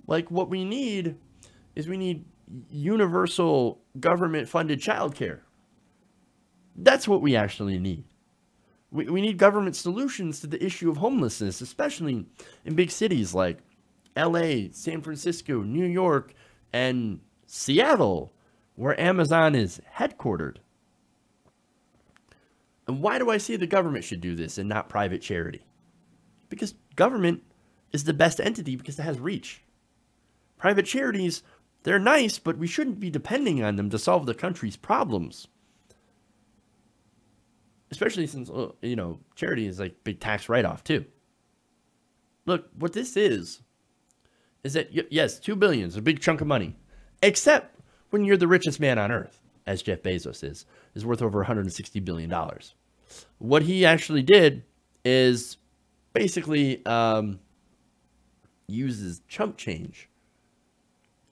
like, what we need is we need universal government funded childcare. That's what we actually need. We need government solutions to the issue of homelessness, especially in big cities like LA, San Francisco, New York, and Seattle, where Amazon is headquartered. And why do I say the government should do this and not private charity? Because government is the best entity because it has reach. Private charities, they're nice, but we shouldn't be depending on them to solve the country's problems. Especially since, charity is like big tax write-off too. Look, what this is that, yes, $2 billion is a big chunk of money. Except when you're the richest man on earth, as Jeff Bezos is worth over $160 billion. What he actually did is basically uses chump change.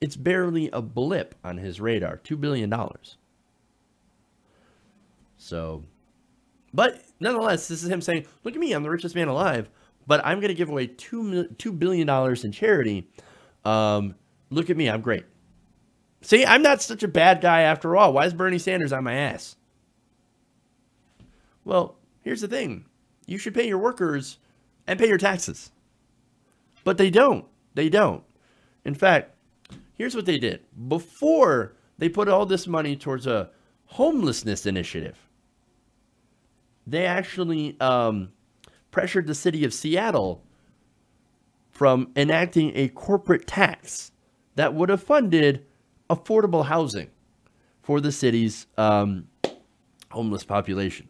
It's barely a blip on his radar, $2 billion. So, but nonetheless, this is him saying, look at me, I'm the richest man alive, but I'm going to give away $2 billion in charity. Look at me, I'm great. See, I'm not such a bad guy after all. Why is Bernie Sanders on my ass? Well, here's the thing. You should pay your workers and pay your taxes. But they don't. They don't. In fact, here's what they did. Before they put all this money towards a homelessness initiative, they actually pressured the city of Seattle from enacting a corporate tax that would have funded affordable housing for the city's homeless population,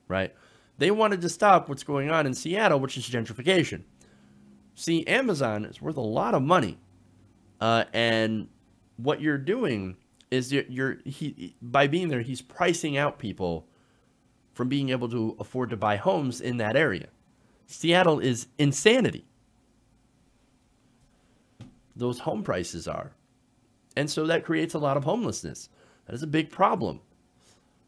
right? They wanted to stop what's going on in Seattle, which is gentrification. See, Amazon is worth a lot of money. And what you're doing is by being there, he's pricing out people from being able to afford to buy homes in that area. Seattle is insanity. Those home prices are. And so that creates a lot of homelessness. That is a big problem.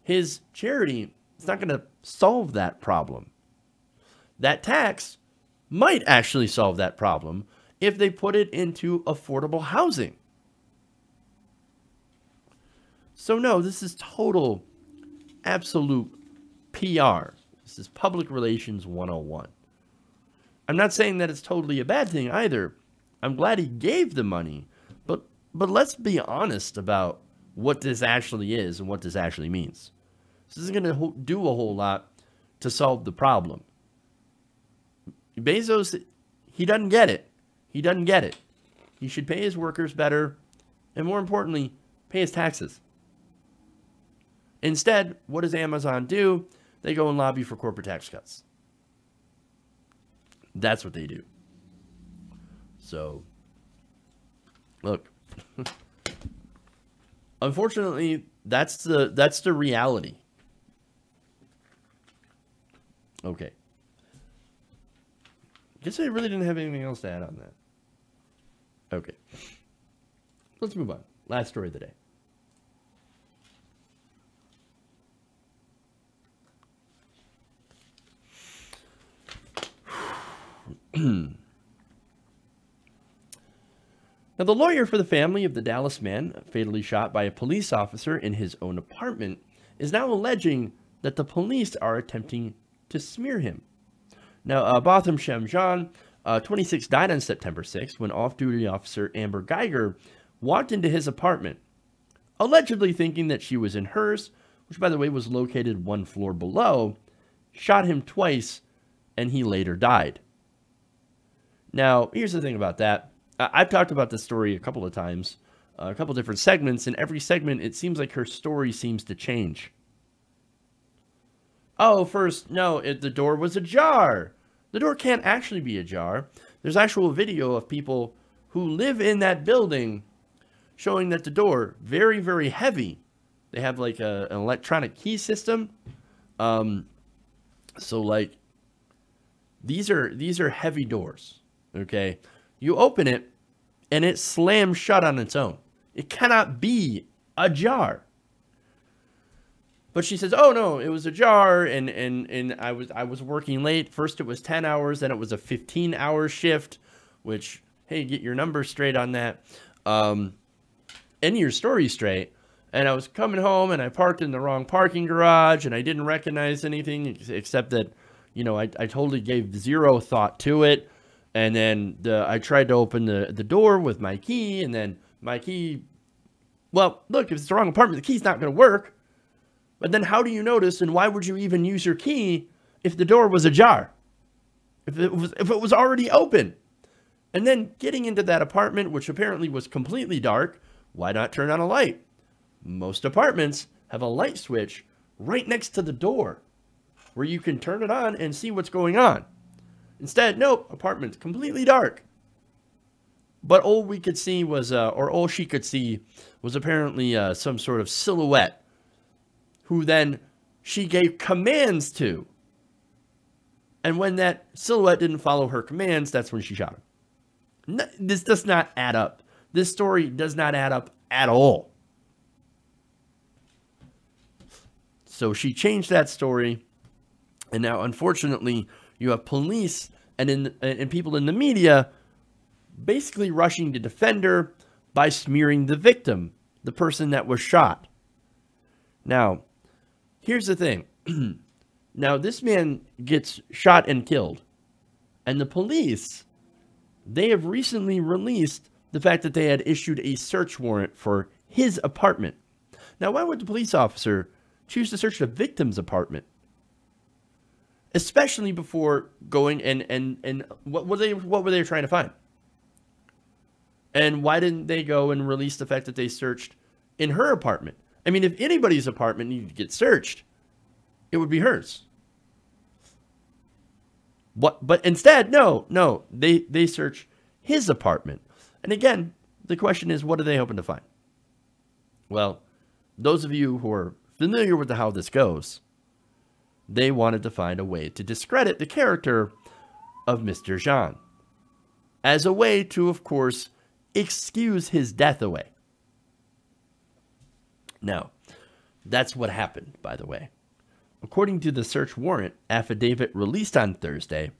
His charity is not going to solve that problem. That tax might actually solve that problem if they put it into affordable housing. So no, this is total, absolute PR. This is public relations 101. I'm not saying that it's totally a bad thing either. I'm glad he gave the money, but let's be honest about what this actually is and what this actually means. This isn't going to do a whole lot to solve the problem. Bezos, he doesn't get it. He doesn't get it. He should pay his workers better, and more importantly, pay his taxes. Instead, what does Amazon do? They go and lobby for corporate tax cuts. That's what they do. So, look. Unfortunately, that's the reality. Okay. Guess I really didn't have anything else to add on that. Okay. Let's move on. Last story of the day. Now, the lawyer for the family of the Dallas man fatally shot by a police officer in his own apartment is now alleging that the police are attempting to smear him. Now, Botham Shamjan, 26, died on September 6th when off-duty officer Amber Geiger walked into his apartment, allegedly thinking that she was in hers, which, by the way, was located one floor below, shot him twice, and he later died. Now, here's the thing about that. I've talked about this story a couple of times, a couple different segments. In every segment, it seems like her story seems to change. Oh, first, no, the door was ajar. The door can't actually be ajar. There's actual video of people who live in that building showing that the door, very, very heavy. They have like an electronic key system. So like, these are heavy doors, okay? You open it, and it slams shut on its own. It cannot be ajar. But she says, "Oh no, it was ajar, and I was working late. First it was 10 hours, then it was a 15-hour shift." Which, hey, get your numbers straight on that, and your story straight. And I was coming home, and I parked in the wrong parking garage, and I didn't recognize anything except that, you know, I totally gave zero thought to it. And then I tried to open the door with my key, and then my key, well, look, if it's the wrong apartment, the key's not going to work. But then how do you notice, and why would you even use your key if the door was ajar? If it was already open? And then getting into that apartment, which apparently was completely dark, why not turn on a light? Most apartments have a light switch right next to the door where you can turn it on and see what's going on. Instead, nope, apartment's completely dark. But all we could see was, or all she could see was apparently some sort of silhouette who then she gave commands to. And when that silhouette didn't follow her commands, that's when she shot him. No, this does not add up. This story does not add up at all. So she changed that story. And now, unfortunately, you have police and people in the media basically rushing to defend her by smearing the victim, the person that was shot. Now, here's the thing. Now, this man gets shot and killed. And the police, they have recently released the fact that they had issued a search warrant for his apartment. Now, why would the police officer choose to search the victim's apartment? Especially before going and what were they trying to find? And why didn't they go and release the fact that they searched in her apartment? I mean, if anybody's apartment needed to get searched, it would be hers. What? But instead, no, they search his apartment. And again, the question is, what are they hoping to find? Well, those of you who are familiar with how this goes, they wanted to find a way to discredit the character of Mr. Jean, as a way to, of course, excuse his death away. Now, that's what happened, by the way. According to the search warrant affidavit released on Thursday,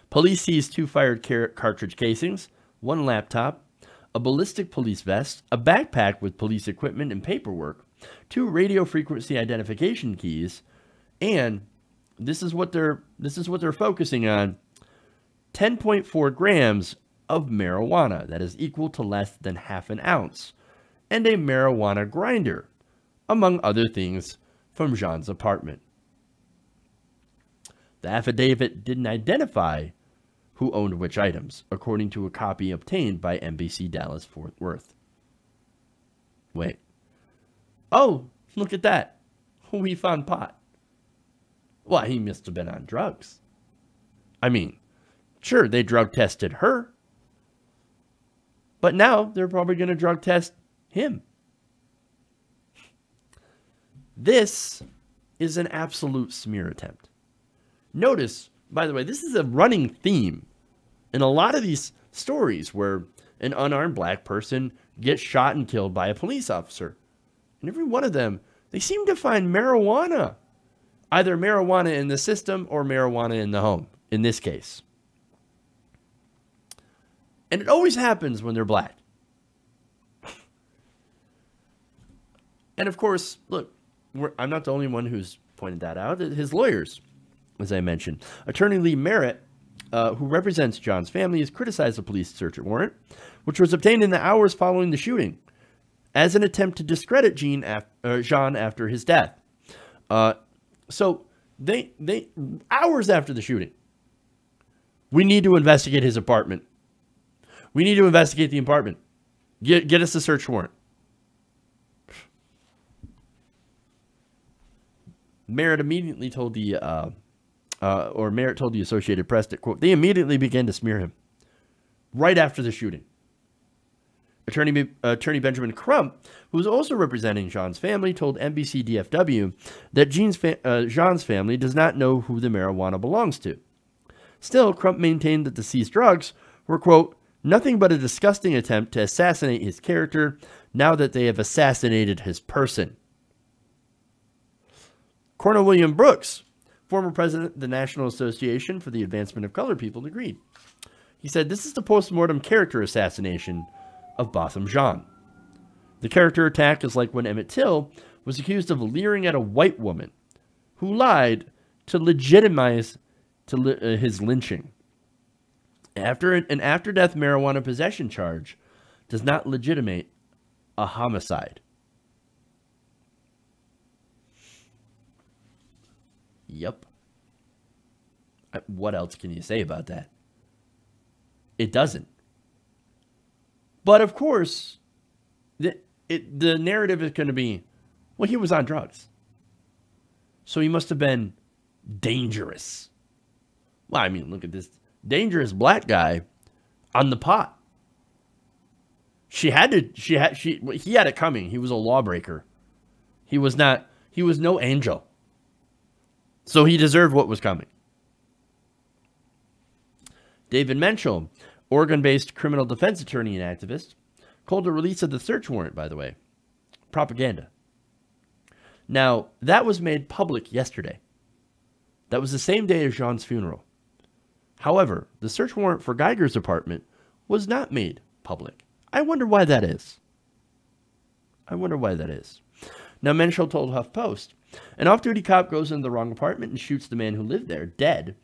police seized 2 fired cartridge casings, 1 laptop, a ballistic police vest, a backpack with police equipment and paperwork, 2 radio frequency identification keys, and this is what they're focusing on, 10.4 grams of marijuana, that is equal to less than half an ounce, and a marijuana grinder, among other things, from Jean's apartment. The affidavit didn't identify who owned which items, according to a copy obtained by NBC Dallas Fort Worth. Wait. Oh, look at that. We found pot. Well, he must have been on drugs. I mean, sure, they drug tested her. But now they're probably going to drug test him. This is an absolute smear attempt. Notice, by the way, this is a running theme in a lot of these stories where an unarmed black person gets shot and killed by a police officer. And every one of them, they seem to find marijuana. Either marijuana in the system or marijuana in the home, in this case. And it always happens when they're black. And of course, look, I'm not the only one who's pointed that out. His lawyers, as I mentioned. Attorney Lee Merritt, who represents John's family, has criticized the police search warrant, which was obtained in the hours following the shooting, as an attempt to discredit Jean after his death. So they hours after the shooting, we need to investigate his apartment. We need to investigate the apartment. Get us a search warrant. Merritt immediately told the Merritt told the Associated Press that, quote, they immediately began to smear him right after the shooting. Attorney Benjamin Crump, who was also representing Jean's family, told NBC DFW that Jean's family does not know who the marijuana belongs to. Still, Crump maintained that the seized drugs were, quote, nothing but a disgusting attempt to assassinate his character now that they have assassinated his person. Colonel William Brooks, former president of the National Association for the Advancement of Colored People, agreed. He said, this is the post-mortem character assassination of Botham Jean. The character attack is like when Emmett Till was accused of leering at a white woman who lied to legitimize his lynching. An after-death marijuana possession charge does not legitimate a homicide. Yep. What else can you say about that? It doesn't. But of course, the narrative is going to be, well, he was on drugs, so he must have been dangerous. Well, I mean, look at this dangerous black guy on the pot. He had it coming. He was a lawbreaker. He was no angel. So he deserved what was coming. David Menschel, Oregon-based criminal defense attorney and activist, called the release of the search warrant, by the way, propaganda. Now, that was made public yesterday. That was the same day as Jean's funeral. However, the search warrant for Geiger's apartment was not made public. I wonder why that is. Now, Menschel told HuffPost, an off-duty cop goes into the wrong apartment and shoots the man who lived there, dead.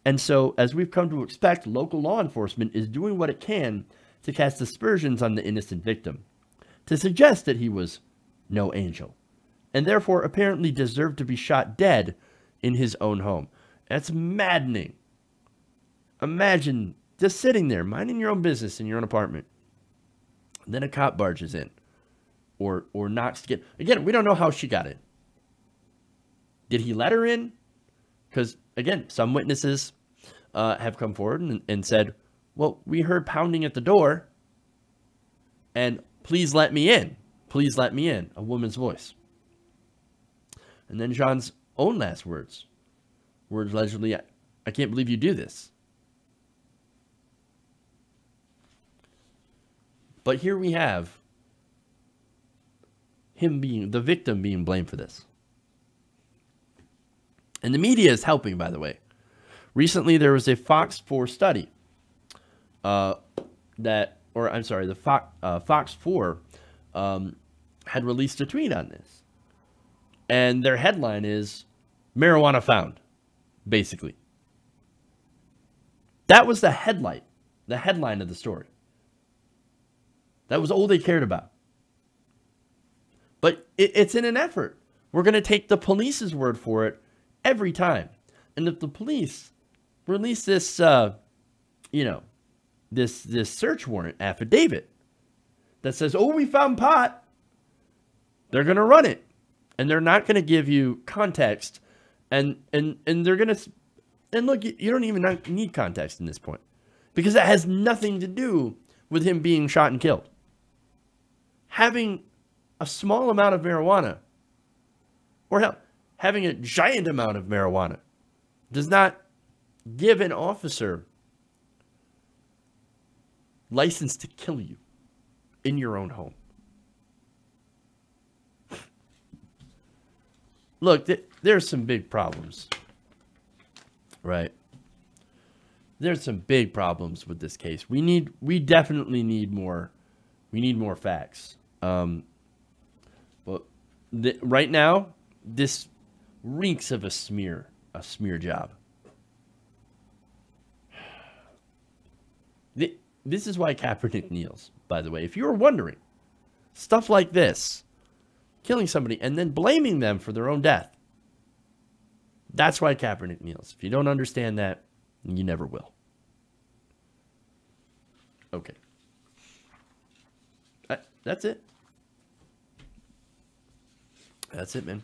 And so, as we've come to expect, local law enforcement is doing what it can to cast aspersions on the innocent victim, to suggest that he was no angel, and therefore apparently deserved to be shot dead in his own home. That's maddening. Imagine just sitting there, minding your own business in your own apartment. And then a cop barges in, or knocks to get... Again, we don't know how she got in. Did he let her in? Because, again, some witnesses have come forward and said, well, we heard pounding at the door, and please let me in. Please let me in. A woman's voice. And then Jean's own last words were allegedly, I can't believe you do this. But here we have him being, the victim being blamed for this. And the media is helping, by the way. Recently, there was a Fox 4 study Fox 4 had released a tweet on this. And their headline is, marijuana found, basically. That was the headline of the story. That was all they cared about. But it's in an effort. We're going to take the police's word for it every time. And if the police release this, this search warrant affidavit that says, oh, we found pot, they're going to run it. And they're not going to give you context. And they're going to, and look, you don't even need context in this point. Because that has nothing to do with him being shot and killed. Having a small amount of marijuana, or hell, having a giant amount of marijuana, does not give an officer license to kill you in your own home. Look, there's some big problems, right? There's some big problems with this case. We definitely need more. We need more facts. But right now, this reeks of a smear job. This is why Kaepernick kneels, by the way. If you were wondering, stuff like this, killing somebody and then blaming them for their own death. That's why Kaepernick kneels. If you don't understand that, you never will. Okay. That's it. That's it, man.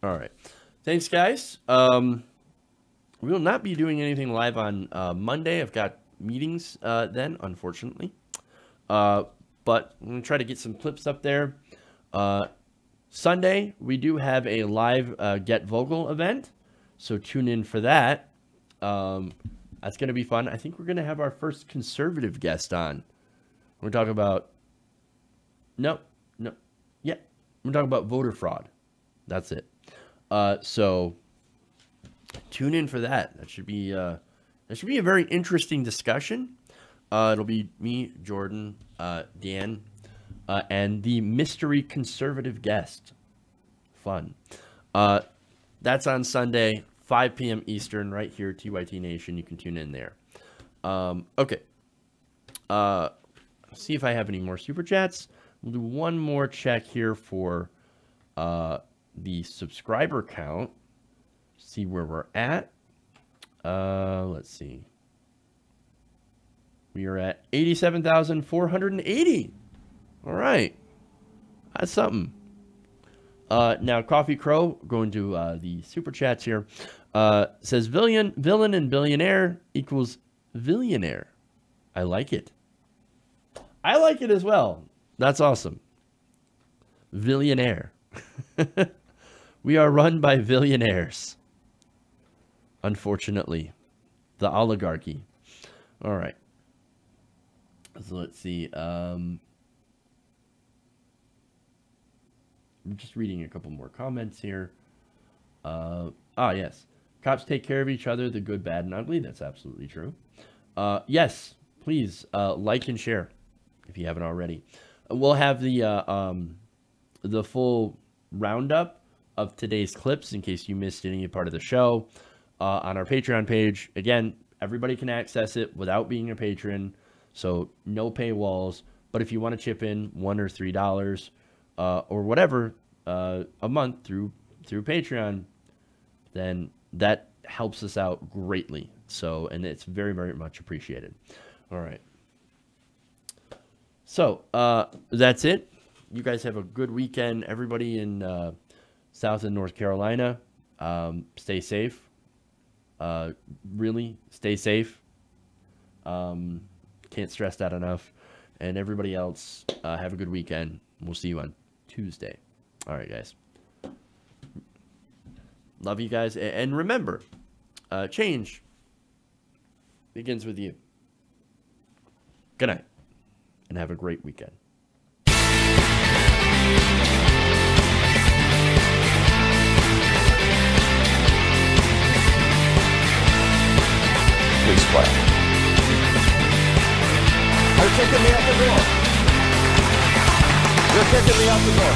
All right. Thanks, guys. We will not be doing anything live on Monday. I've got meetings then, unfortunately. But I'm going to try to get some clips up there. Sunday, we do have a live Get Vocal event. So tune in for that. That's going to be fun. I think we're going to have our first conservative guest on. We're talking about... No. Yeah. We're talking about voter fraud. That's it. So tune in for that. That should be a very interesting discussion. It'll be me, Jordan, Dan, and the mystery conservative guest. Fun. That's on Sunday, 5 p.m. Eastern, right here, TYT Nation. You can tune in there. Okay. See if I have any more super chats. We'll do one more check here for the subscriber count. See where we're at. Let's see. We are at 87,480. All right. That's something. Now, Coffee Crow, going to the super chats here, says villain and billionaire equals billionaire. I like it. I like it as well. That's awesome. Billionaire. We are run by billionaires. Unfortunately. The oligarchy. All right. So let's see. I'm just reading a couple more comments here. Yes. Cops take care of each other, the good, bad, and ugly. That's absolutely true. Yes, please like and share if you haven't already. We'll have the full roundup of today's clips in case you missed any part of the show on our Patreon page. Again, everybody can access it without being a patron, so no paywalls. But if you want to chip in $1 or $3 or whatever a month through Patreon, then that helps us out greatly. So, and it's very, very much appreciated. All right. So that's it. You guys have a good weekend. Everybody in South and North Carolina, stay safe. Really, stay safe. Can't stress that enough. And everybody else, have a good weekend. We'll see you on Tuesday. All right, guys. Love you guys. And remember, change begins with you. Good night. And have a great weekend. Please play. You're kicking me out the door. You're kicking me out the door.